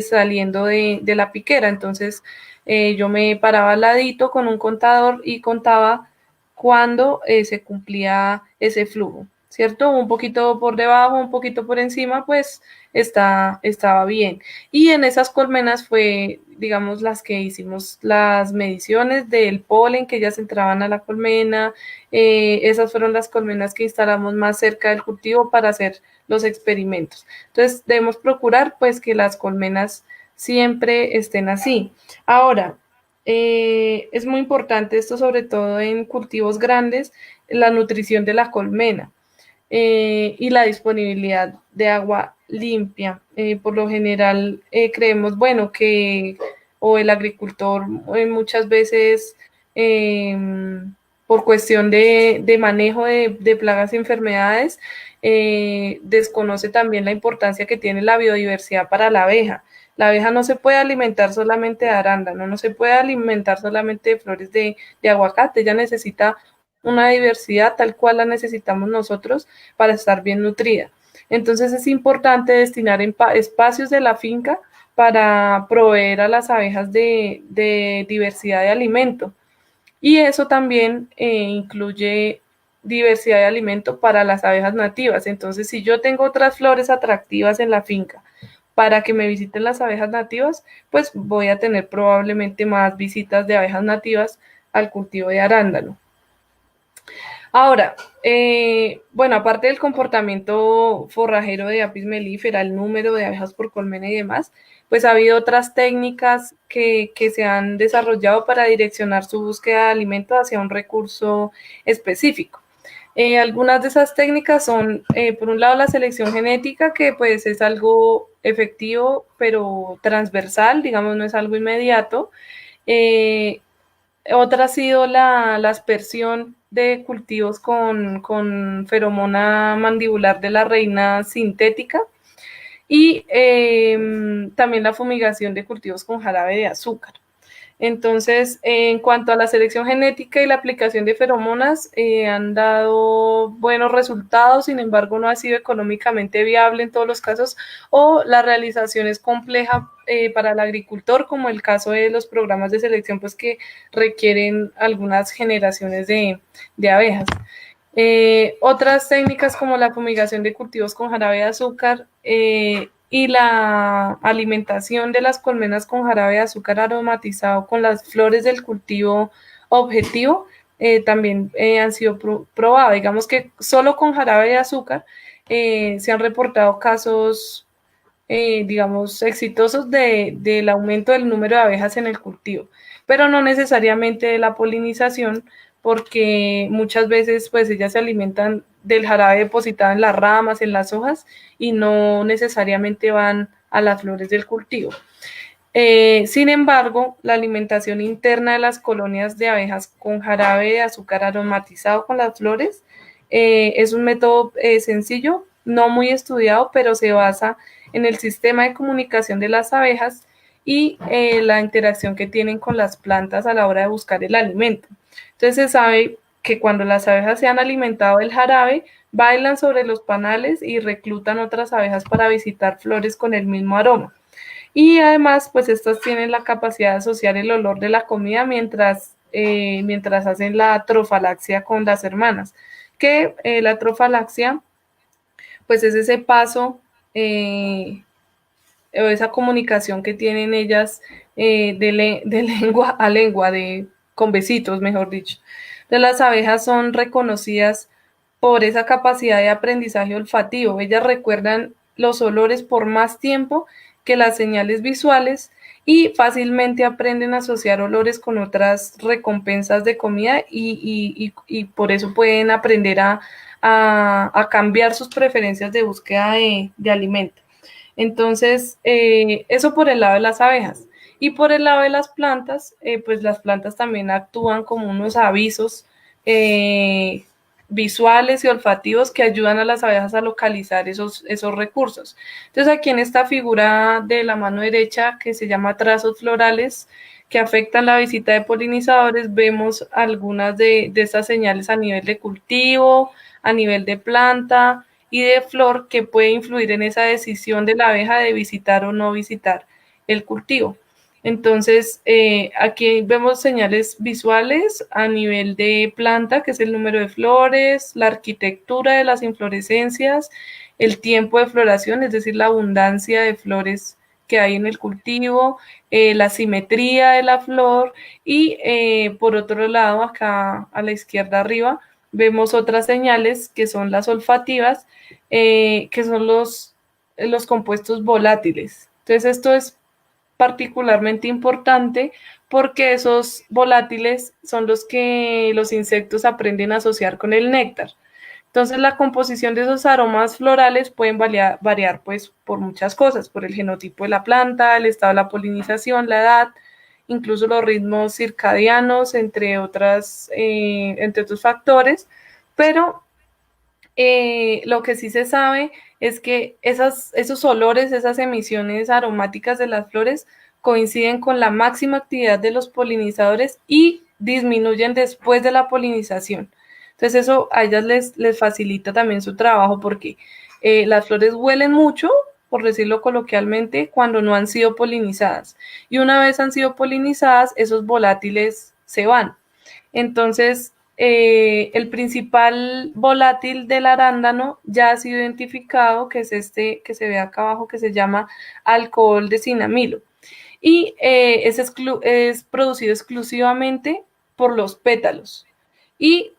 saliendo de la piquera. Entonces, yo me paraba al ladito con un contador y contaba cuándo se cumplía ese flujo. ¿Cierto? Un poquito por debajo, un poquito por encima, pues estaba bien. Y en esas colmenas fue, digamos, las que hicimos las mediciones del polen que ellas entraban a la colmena. Esas fueron las colmenas que instalamos más cerca del cultivo para hacer los experimentos. Entonces, debemos procurar, pues, que las colmenas siempre estén así. Ahora, es muy importante esto, sobre todo en cultivos grandes, la nutrición de la colmena y la disponibilidad de agua limpia. Por lo general creemos, bueno, que o el agricultor muchas veces eh, por cuestión de manejo de plagas y enfermedades, desconoce también la importancia que tiene la biodiversidad para la abeja. La abeja no se puede alimentar solamente de arándano, no se puede alimentar solamente de flores de aguacate, ella necesita una diversidad tal cual la necesitamos nosotros para estar bien nutrida. Entonces es importante destinar espacios de la finca para proveer a las abejas de diversidad de alimento. Y eso también incluye diversidad de alimento para las abejas nativas. Entonces, si yo tengo otras flores atractivas en la finca para que me visiten las abejas nativas, pues voy a tener probablemente más visitas de abejas nativas al cultivo de arándano. Ahora, bueno, aparte del comportamiento forrajero de Apis mellifera, el número de abejas por colmena y demás, pues ha habido otras técnicas que se han desarrollado para direccionar su búsqueda de alimento hacia un recurso específico. Algunas de esas técnicas son, por un lado, la selección genética, que pues es algo efectivo, pero transversal, digamos, no es algo inmediato. Eh, Otra ha sido la aspersión de cultivos con feromona mandibular de la reina sintética y también la fumigación de cultivos con jarabe de azúcar. Entonces, en cuanto a la selección genética y la aplicación de feromonas, han dado buenos resultados, sin embargo, no ha sido económicamente viable en todos los casos o la realización es compleja para el agricultor, como el caso de los programas de selección, pues que requieren algunas generaciones de abejas. Otras técnicas como la fumigación de cultivos con jarabe de azúcar y la alimentación de las colmenas con jarabe de azúcar aromatizado con las flores del cultivo objetivo también han sido probados. Digamos que solo con jarabe de azúcar se han reportado casos, digamos, exitosos del aumento del número de abejas en el cultivo, pero no necesariamente de la polinización, porque muchas veces pues ellas se alimentan del jarabe depositado en las ramas, en las hojas, y no necesariamente van a las flores del cultivo. Sin embargo, la alimentación interna de las colonias de abejas con jarabe de azúcar aromatizado con las flores es un método sencillo, no muy estudiado, pero se basa en el sistema de comunicación de las abejas y la interacción que tienen con las plantas a la hora de buscar el alimento. Entonces se sabe que cuando las abejas se han alimentado del jarabe, bailan sobre los panales y reclutan otras abejas para visitar flores con el mismo aroma. Y además, pues estas tienen la capacidad de asociar el olor de la comida mientras hacen la trofalaxia con las hermanas, que la trofalaxia, pues es ese paso o esa comunicación que tienen ellas de lengua a lengua, con besitos, mejor dicho. Entonces, las abejas son reconocidas por esa capacidad de aprendizaje olfativo. Ellas recuerdan los olores por más tiempo que las señales visuales y fácilmente aprenden a asociar olores con otras recompensas de comida y por eso pueden aprender a cambiar sus preferencias de búsqueda de alimento. Entonces, eso por el lado de las abejas. Y por el lado de las plantas, pues las plantas también actúan como unos avisos eh, visuales y olfativos que ayudan a las abejas a localizar esos recursos. Entonces, aquí en esta figura de la mano derecha, que se llama trazos florales, que afectan la visita de polinizadores, vemos algunas de estas señales a nivel de cultivo, a nivel de planta, y de flor que puede influir en esa decisión de la abeja de visitar o no visitar el cultivo. Entonces, aquí vemos señales visuales a nivel de planta, que es el número de flores, la arquitectura de las inflorescencias, el tiempo de floración, es decir, la abundancia de flores que hay en el cultivo, la simetría de la flor y por otro lado, acá a la izquierda arriba, vemos otras señales que son las olfativas, que son los compuestos volátiles. Entonces, esto es particularmente importante porque esos volátiles son los que los insectos aprenden a asociar con el néctar. Entonces, la composición de esos aromas florales pueden variar pues, por muchas cosas, por el genotipo de la planta, el estado de la polinización, la edad, incluso los ritmos circadianos, entre otros factores, pero lo que sí se sabe es que esos olores, esas emisiones aromáticas de las flores coinciden con la máxima actividad de los polinizadores y disminuyen después de la polinización. Entonces eso a ellas les facilita también su trabajo porque las flores huelen mucho, por decirlo coloquialmente, cuando no han sido polinizadas. Y una vez han sido polinizadas, esos volátiles se van. Entonces, el principal volátil del arándano ya ha sido identificado, que es este que se ve acá abajo, que se llama alcohol de cinamilo. Y es producido exclusivamente por los pétalos. Y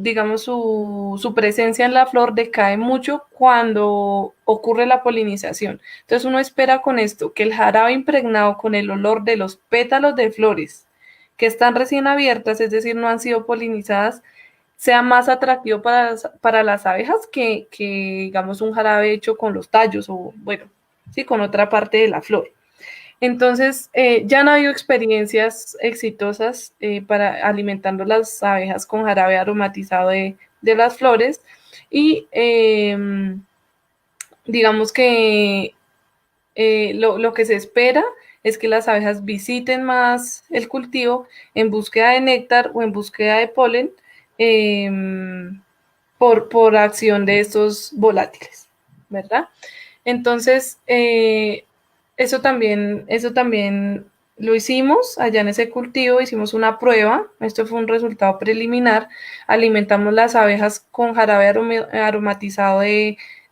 digamos, su presencia en la flor decae mucho cuando ocurre la polinización. Entonces uno espera con esto que el jarabe impregnado con el olor de los pétalos de flores que están recién abiertas, es decir, no han sido polinizadas, sea más atractivo para las abejas que, digamos, un jarabe hecho con los tallos o, bueno, sí, con otra parte de la flor. Entonces, ya han habido experiencias exitosas para alimentando las abejas con jarabe aromatizado de las flores y digamos que lo que se espera es que las abejas visiten más el cultivo en búsqueda de néctar o en búsqueda de polen eh, por acción de estos volátiles, ¿verdad? Entonces, eso también lo hicimos allá en ese cultivo, hicimos una prueba, esto fue un resultado preliminar, alimentamos las abejas con jarabe aromatizado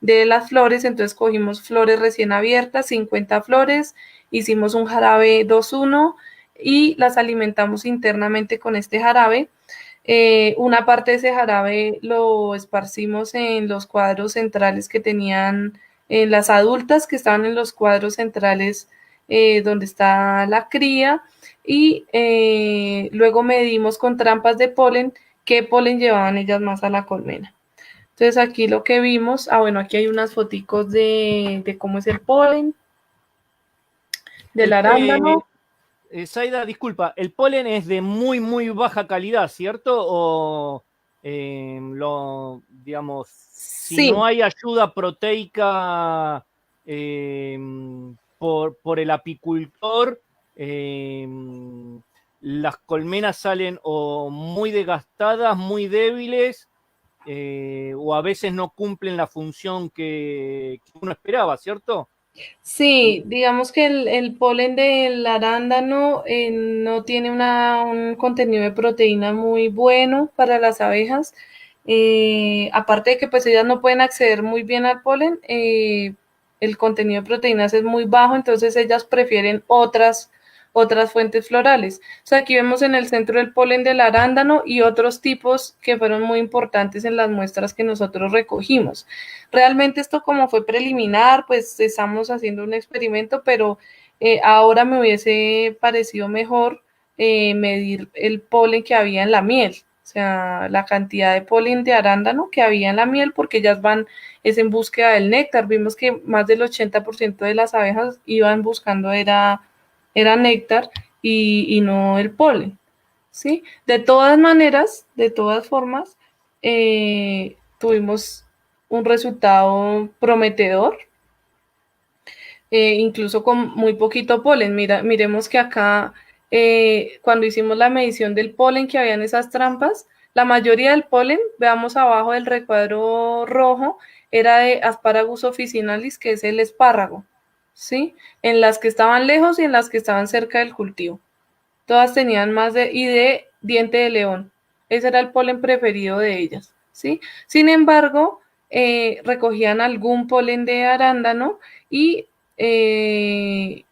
de las flores, entonces cogimos flores recién abiertas, 50 flores, hicimos un jarabe 2:1 y las alimentamos internamente con este jarabe. Una parte de ese jarabe lo esparcimos en los cuadros centrales que tenían en las adultas que estaban en los cuadros centrales donde está la cría y luego medimos con trampas de polen qué polen llevaban ellas más a la colmena. Entonces aquí lo que vimos, bueno, aquí hay unas foticos de cómo es el polen, del El, arándano. Zaida, disculpa, el polen es de muy, muy baja calidad, ¿cierto? O, digamos, si Sí, no hay ayuda proteica por el apicultor, eh, las colmenas salen o muy desgastadas, muy débiles, o a veces no cumplen la función que uno esperaba, ¿cierto? sí, digamos que el polen del arándano no tiene un contenido de proteína muy bueno para las abejas. Aparte de que pues ellas no pueden acceder muy bien al polen, el contenido de proteínas es muy bajo, entonces ellas prefieren otras fuentes florales. O sea, aquí vemos en el centro el polen del arándano y otros tipos que fueron muy importantes en las muestras que nosotros recogimos. Realmente esto como fue preliminar, pues estamos haciendo un experimento, pero ahora me hubiese parecido mejor medir el polen que había en la miel, o sea, la cantidad de polen de arándano que había en la miel, porque ellas van, es en búsqueda del néctar. Vimos que más del 80% de las abejas iban buscando era néctar y no el polen, ¿sí? De todas maneras, de todas formas, tuvimos un resultado prometedor, incluso con muy poquito polen. Miremos que acá, cuando hicimos la medición del polen que había en esas trampas, la mayoría del polen, veamos abajo del recuadro rojo, era de Asparagus officinalis, que es el espárrago, ¿sí? En las que estaban lejos y en las que estaban cerca del cultivo. Todas tenían y de diente de león. Ese era el polen preferido de ellas, ¿sí? Sin embargo, recogían algún polen de arándano y eh,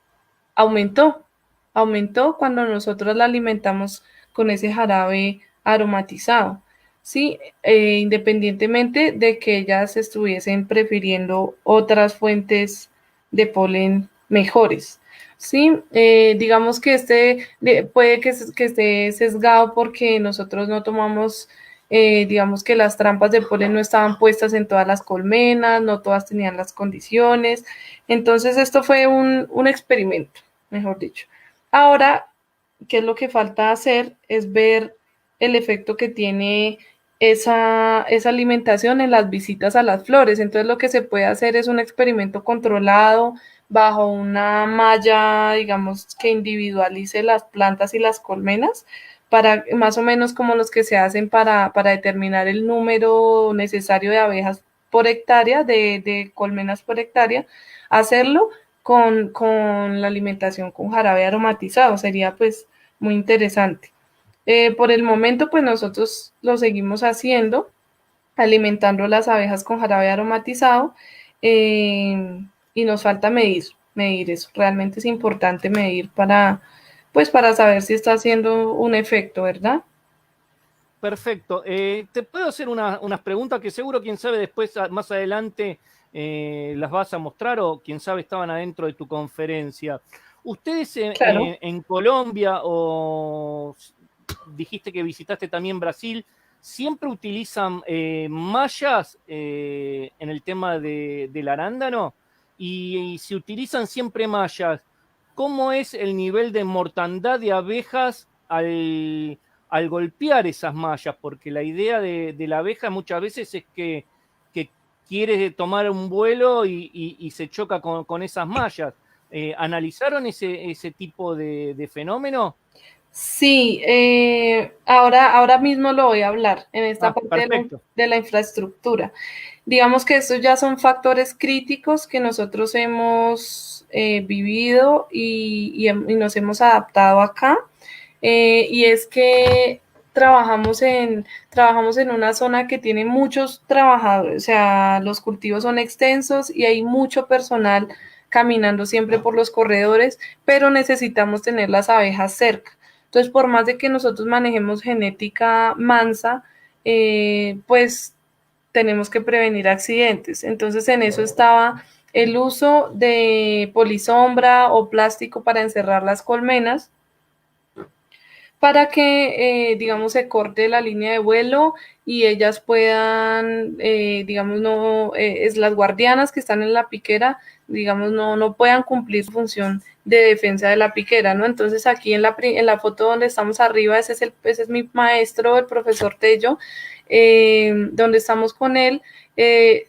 aumentó, aumentó cuando nosotros la alimentamos con ese jarabe aromatizado, ¿sí? Independientemente de que ellas estuviesen prefiriendo otras fuentes de polen mejores. Sí, digamos que puede que esté sesgado porque nosotros no tomamos, digamos que las trampas de polen no estaban puestas en todas las colmenas, no todas tenían las condiciones. Entonces esto fue un experimento, mejor dicho. Ahora, ¿qué es lo que falta hacer? Es ver el efecto que tiene esa alimentación en las visitas a las flores. Entonces lo que se puede hacer es un experimento controlado bajo una malla, digamos, que individualice las plantas y las colmenas, para más o menos como los que se hacen para determinar el número necesario de abejas por hectárea, de colmenas por hectárea, hacerlo con la alimentación con jarabe aromatizado. Sería pues muy interesante. Por el momento, pues nosotros lo seguimos haciendo, alimentando las abejas con jarabe aromatizado, y nos falta medir eso. Realmente es importante medir pues para saber si está haciendo un efecto, ¿verdad? Perfecto. Te puedo hacer unas preguntas que seguro, quién sabe, después, más adelante, las vas a mostrar o quién sabe estaban adentro de tu conferencia. ¿Ustedes Claro. en Colombia o dijiste que visitaste también Brasil, siempre utilizan mallas en el tema del arándano? Y si utilizan siempre mallas, ¿cómo es el nivel de mortandad de abejas al golpear esas mallas? Porque la idea de la abeja muchas veces es que quiere tomar un vuelo y se choca con esas mallas. ¿Analizaron ese tipo de fenómeno? Sí, ahora mismo lo voy a hablar en esta Ah, parte perfecto. de la infraestructura. Digamos que estos ya son factores críticos que nosotros hemos vivido y nos hemos adaptado acá. Y es que trabajamos en una zona que tiene muchos trabajadores, o sea, los cultivos son extensos y hay mucho personal caminando siempre por los corredores, pero necesitamos tener las abejas cerca. Entonces, por más de que nosotros manejemos genética mansa, pues tenemos que prevenir accidentes. Entonces, en eso estaba el uso de polisombra o plástico para encerrar las colmenas para que, digamos, se corte la línea de vuelo y ellas puedan, digamos, no, es las guardianas que están en la piquera, digamos, no puedan cumplir su función de defensa de la piquera, ¿no? Entonces aquí en la foto donde estamos arriba, ese es mi maestro, el profesor Tello, donde estamos con él.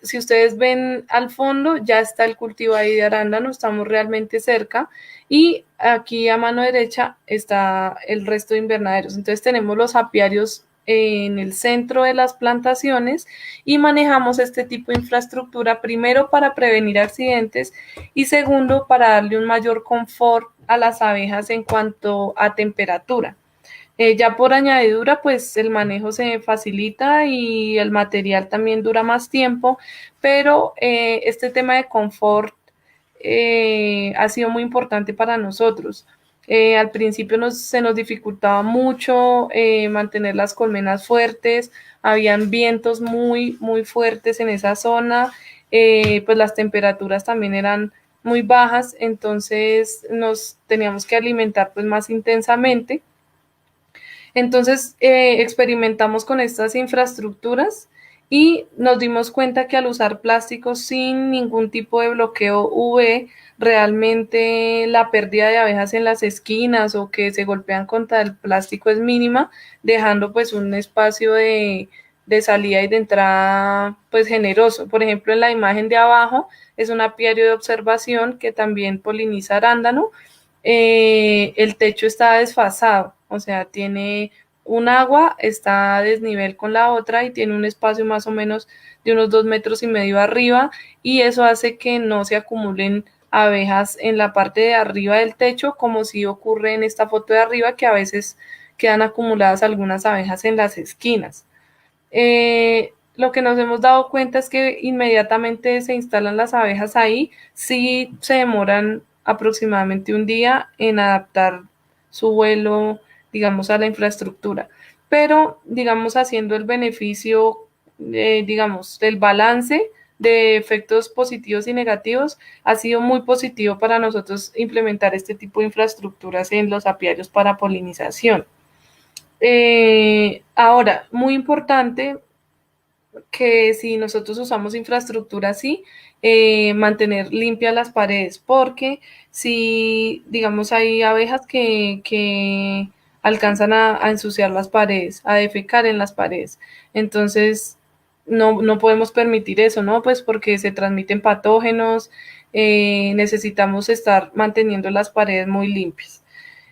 Si ustedes ven al fondo, ya está el cultivo ahí de arándano, estamos realmente cerca. Y aquí a mano derecha está el resto de invernaderos. Entonces tenemos los apiarios en el centro de las plantaciones y manejamos este tipo de infraestructura primero para prevenir accidentes y segundo para darle un mayor confort a las abejas en cuanto a temperatura. Ya por añadidura, pues el manejo se facilita y el material también dura más tiempo, pero este tema de confort ha sido muy importante para nosotros. Al principio se nos dificultaba mucho mantener las colmenas fuertes, habían vientos muy fuertes en esa zona, pues las temperaturas también eran muy bajas, entonces nos teníamos que alimentar pues más intensamente. Entonces experimentamos con estas infraestructuras y nos dimos cuenta que al usar plásticos sin ningún tipo de bloqueo UV, realmente la pérdida de abejas en las esquinas o que se golpean contra el plástico es mínima, dejando pues un espacio de salida y de entrada pues generoso. Por ejemplo, en la imagen de abajo es un apiario de observación que también poliniza arándano. El techo está desfasado, o sea, tiene un agua, está a desnivel con la otra y tiene un espacio más o menos de unos 2,5 metros arriba y eso hace que no se acumulen abejas en la parte de arriba del techo como si ocurre en esta foto de arriba que a veces quedan acumuladas algunas abejas en las esquinas. Lo que nos hemos dado cuenta es que inmediatamente se instalan las abejas ahí, sí se demoran aproximadamente un día en adaptar su vuelo, digamos, a la infraestructura, pero, digamos, haciendo el beneficio, digamos, del balance de efectos positivos y negativos, ha sido muy positivo para nosotros implementar este tipo de infraestructuras en los apiarios para polinización. Ahora, muy importante que si nosotros usamos infraestructura así, mantener limpias las paredes, porque si, digamos, hay abejas que alcanzan a ensuciar las paredes, a defecar en las paredes, entonces no podemos permitir eso, ¿no? Pues porque se transmiten patógenos, necesitamos estar manteniendo las paredes muy limpias.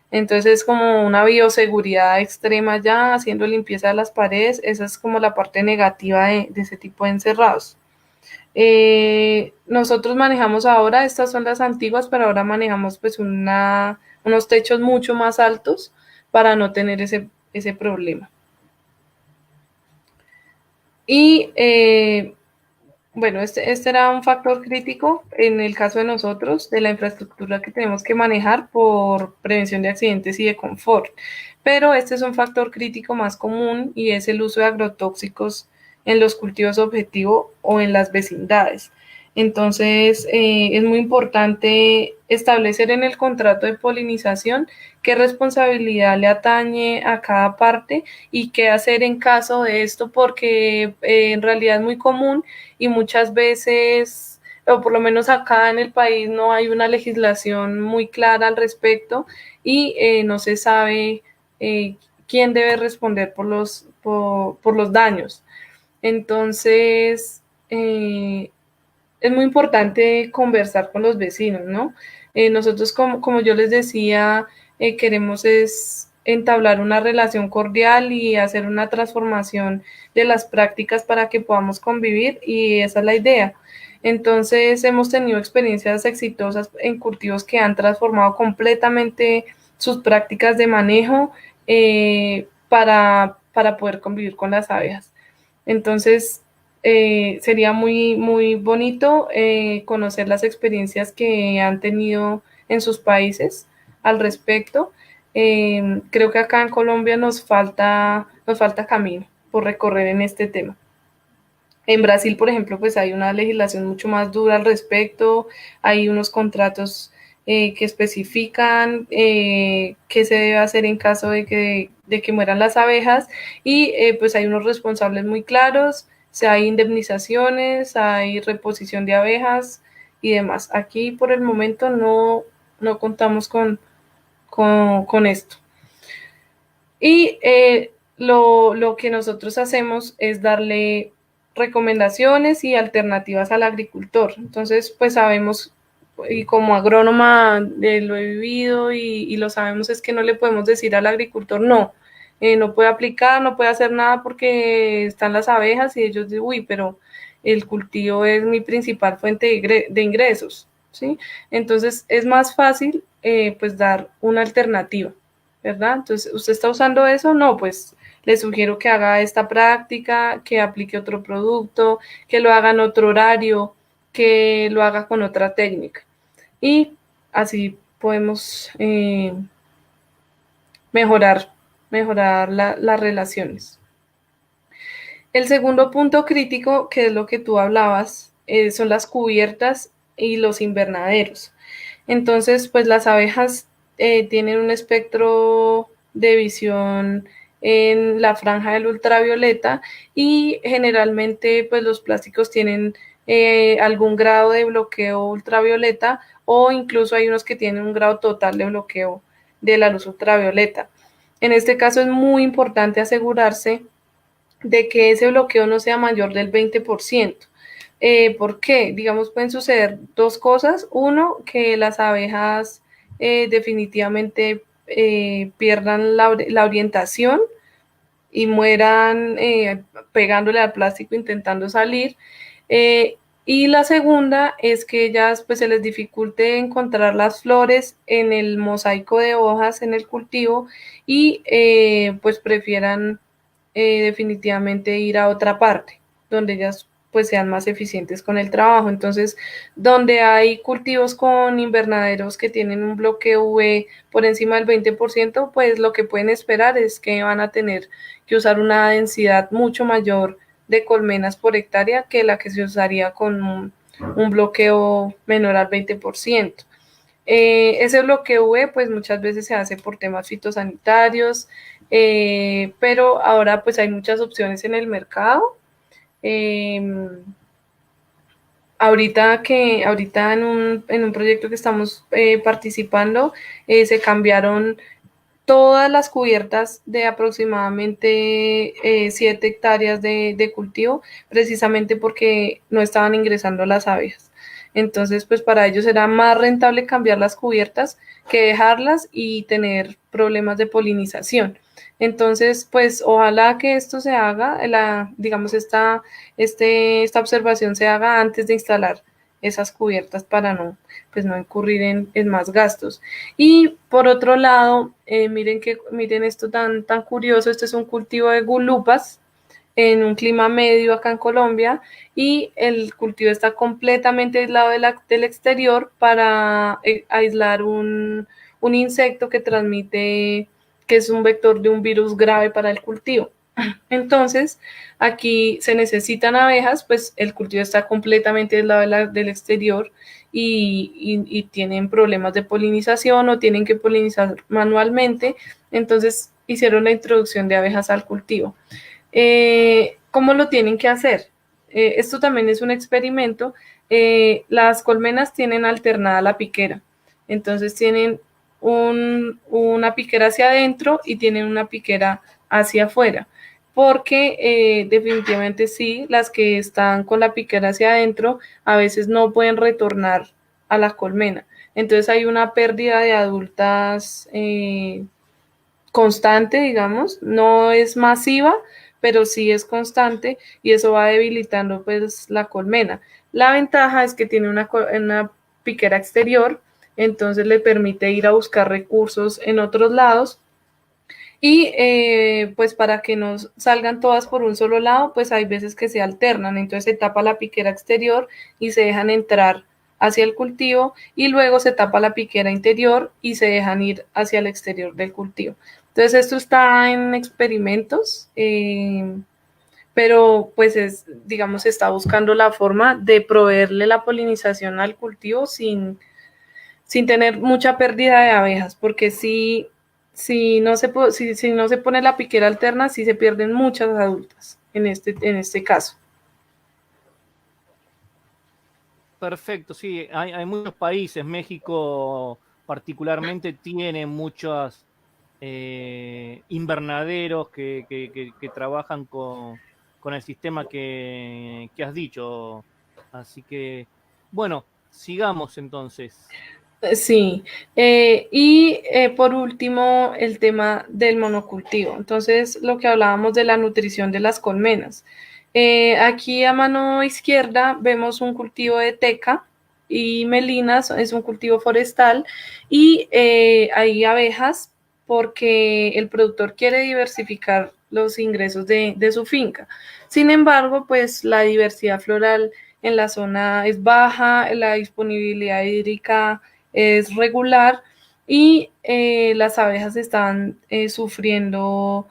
Entonces es como una bioseguridad extrema ya, haciendo limpieza de las paredes, esa es como la parte negativa de ese tipo de encerrados. Nosotros manejamos ahora, estas son las antiguas, pero ahora manejamos pues unos techos mucho más altos para no tener ese problema. Y bueno, este era un factor crítico en el caso de nosotros, de la infraestructura que tenemos que manejar por prevención de accidentes y de confort. Pero este es un factor crítico más común y es el uso de agrotóxicos en los cultivos objetivo o en las vecindades. Entonces, es muy importante establecer en el contrato de polinización qué responsabilidad le atañe a cada parte y qué hacer en caso de esto, porque en realidad es muy común y muchas veces, o por lo menos acá en el país, no hay una legislación muy clara al respecto y no se sabe quién debe responder por los daños. Entonces, es muy importante conversar con los vecinos, ¿no? Nosotros, como yo les decía, queremos es entablar una relación cordial y hacer una transformación de las prácticas para que podamos convivir y esa es la idea. Entonces hemos tenido experiencias exitosas en cultivos que han transformado completamente sus prácticas de manejo para para poder convivir con las abejas. Entonces, sería muy, muy bonito conocer las experiencias que han tenido en sus países al respecto. Creo que acá en Colombia nos falta camino por recorrer en este tema. En Brasil, por ejemplo, pues hay una legislación mucho más dura al respecto, hay unos contratos que especifican qué se debe hacer en caso de que mueran las abejas y pues hay unos responsables muy claros, si hay indemnizaciones, hay reposición de abejas y demás. Aquí por el momento no contamos con esto. Y lo que nosotros hacemos es darle recomendaciones y alternativas al agricultor. Entonces, pues sabemos, y como agrónoma lo he vivido y lo sabemos, es que no le podemos decir al agricultor, no, no puede aplicar, no puede hacer nada porque están las abejas y ellos dicen, uy, pero el cultivo es mi principal fuente de ingresos, ¿sí? Entonces, es más fácil pues dar una alternativa. ¿Verdad? Entonces, ¿usted está usando eso? No, pues le sugiero que haga esta práctica, que aplique otro producto, que lo haga en otro horario, que lo haga con otra técnica. Y así podemos mejorar, mejorar las relaciones. El segundo punto crítico, que es lo que tú hablabas, son las cubiertas y los invernaderos. Entonces, pues las abejas tienen un espectro de visión en la franja del ultravioleta y generalmente pues los plásticos tienen algún grado de bloqueo ultravioleta o incluso hay unos que tienen un grado total de bloqueo de la luz ultravioleta. En este caso es muy importante asegurarse de que ese bloqueo no sea mayor del 20%. ¿Por qué? Digamos, pueden suceder dos cosas. Uno, que las abejas definitivamente pierdan la orientación y mueran pegándole al plástico intentando salir. Y la segunda es que ellas pues se les dificulte encontrar las flores en el mosaico de hojas en el cultivo y pues prefieran definitivamente ir a otra parte donde ellas pues sean más eficientes con el trabajo. Entonces, donde hay cultivos con invernaderos que tienen un bloqueo UV por encima del 20%, pues lo que pueden esperar es que van a tener que usar una densidad mucho mayor de colmenas por hectárea que la que se usaría con un bloqueo menor al 20%. Ese bloqueo UV pues muchas veces se hace por temas fitosanitarios, pero ahora pues hay muchas opciones en el mercado. Eh, ahorita en un proyecto que estamos participando, se cambiaron todas las cubiertas de aproximadamente 7 hectáreas de cultivo, precisamente porque no estaban ingresando las abejas. Entonces, pues para ellos era más rentable cambiar las cubiertas que dejarlas y tener problemas de polinización. Entonces, pues ojalá que esto se haga, digamos, esta observación se haga antes de instalar esas cubiertas para pues no incurrir en más gastos. Y por otro lado, miren esto tan curioso, este es un cultivo de gulupas en un clima medio acá en Colombia y el cultivo está completamente aislado del exterior para aislar un insecto que transmite, que es un vector de un virus grave para el cultivo. Entonces, aquí se necesitan abejas, pues el cultivo está completamente aislado del exterior y tienen problemas de polinización o tienen que polinizar manualmente. Entonces, hicieron la introducción de abejas al cultivo. ¿Cómo lo tienen que hacer? Esto también es un experimento. Las colmenas tienen alternada la piquera. Entonces tienen una piquera hacia adentro y tienen una piquera hacia afuera. Porque definitivamente sí, las que están con la piquera hacia adentro a veces no pueden retornar a la colmena. Entonces hay una pérdida de adultas constante, digamos, no es masiva, pero sí es constante y eso va debilitando pues la colmena. La ventaja es que tiene una piquera exterior, entonces le permite ir a buscar recursos en otros lados Y pues para que no salgan todas por un solo lado, pues hay veces que se alternan, entonces se tapa la piquera exterior y se dejan entrar hacia el cultivo y luego se tapa la piquera interior y se dejan ir hacia el exterior del cultivo. Entonces esto está en experimentos, pero pues es, digamos, se está buscando la forma de proveerle la polinización al cultivo sin tener mucha pérdida de abejas, porque si no se pone la piquera alterna, sí se pierden muchas adultas en este caso. Perfecto, sí, hay muchos países, México particularmente tiene muchos invernaderos que trabajan con el sistema que has dicho. Así que, bueno, sigamos entonces. Sí, por último, el tema del monocultivo. Entonces, lo que hablábamos de la nutrición de las colmenas. Aquí a mano izquierda vemos un cultivo de teca y melinas, es un cultivo forestal y hay abejas porque el productor quiere diversificar los ingresos de su finca. Sin embargo, pues la diversidad floral en la zona es baja, la disponibilidad hídrica es regular y las abejas estaban sufriendo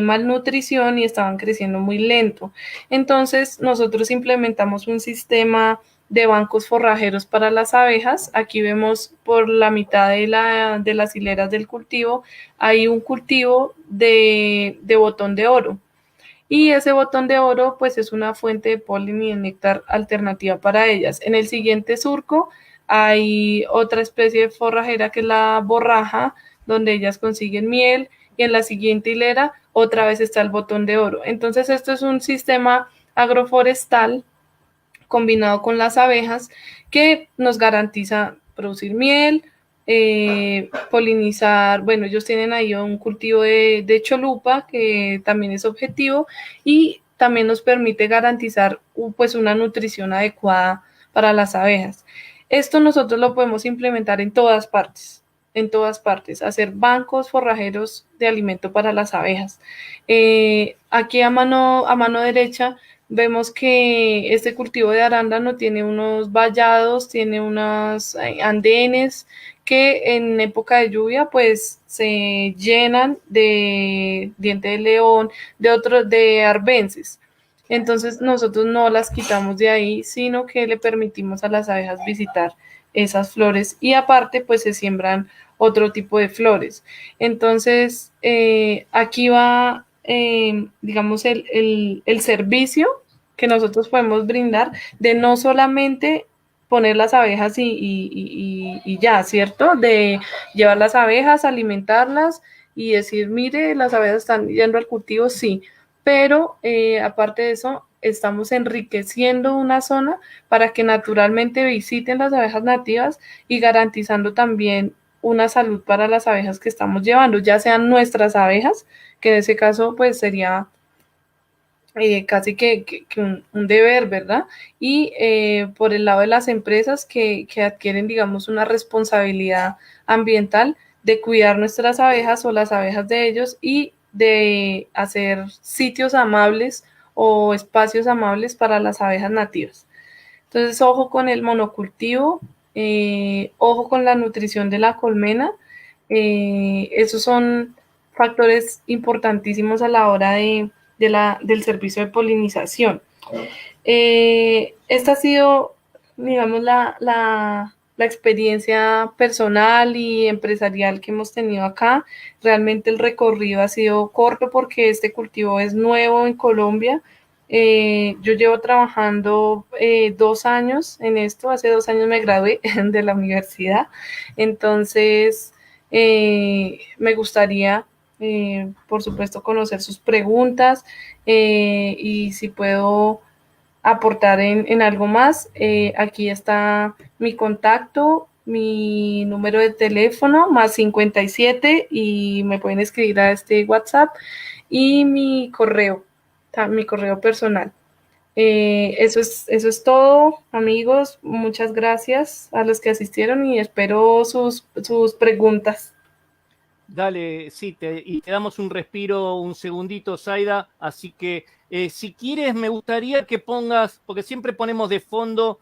malnutrición y estaban creciendo muy lento. Entonces nosotros implementamos un sistema de bancos forrajeros para las abejas. Aquí vemos por la mitad de las hileras del cultivo, hay un cultivo de botón de oro. Y ese botón de oro pues es una fuente de polen y de néctar alternativa para ellas. En el siguiente surco hay otra especie de forrajera que es la borraja, donde ellas consiguen miel, y en la siguiente hilera otra vez está el botón de oro. Entonces esto es un sistema agroforestal combinado con las abejas que nos garantiza producir miel, polinizar, bueno, ellos tienen ahí un cultivo de cholupa que también es objetivo y también nos permite garantizar pues una nutrición adecuada para las abejas. Esto nosotros lo podemos implementar en todas partes, hacer bancos forrajeros de alimento para las abejas. Aquí a mano derecha vemos que este cultivo de arándano tiene unos vallados, tiene unos andenes que en época de lluvia pues se llenan de diente de león, de arbences. Entonces nosotros no las quitamos de ahí, sino que le permitimos a las abejas visitar esas flores y aparte pues se siembran otro tipo de flores. Entonces aquí va, digamos, el servicio que nosotros podemos brindar de no solamente poner las abejas y ya, ¿cierto? De llevar las abejas, alimentarlas y decir, mire, las abejas están yendo al cultivo, sí, pero aparte de eso, estamos enriqueciendo una zona para que naturalmente visiten las abejas nativas y garantizando también una salud para las abejas que estamos llevando, ya sean nuestras abejas, que en ese caso pues sería casi que un deber, ¿verdad? Y por el lado de las empresas que adquieren, digamos, una responsabilidad ambiental de cuidar nuestras abejas o las abejas de ellos y de hacer sitios amables o espacios amables para las abejas nativas. Entonces, ojo con el monocultivo, ojo con la nutrición de la colmena. Esos son factores importantísimos a la hora del servicio de polinización. Esta ha sido, digamos, la experiencia personal y empresarial que hemos tenido acá. Realmente el recorrido ha sido corto porque este cultivo es nuevo en Colombia. Yo llevo trabajando 2 años en esto, hace 2 años me gradué de la universidad, entonces me gustaría, por supuesto, conocer sus preguntas y si puedo aportar en algo más, aquí está mi contacto, mi número de teléfono, más 57 y me pueden escribir a este WhatsApp y mi correo personal. Eso es todo, amigos. Muchas gracias a los que asistieron y espero sus preguntas. Dale, sí, y te damos un respiro, un segundito, Zaida. Así que si quieres, me gustaría que pongas, porque siempre ponemos de fondo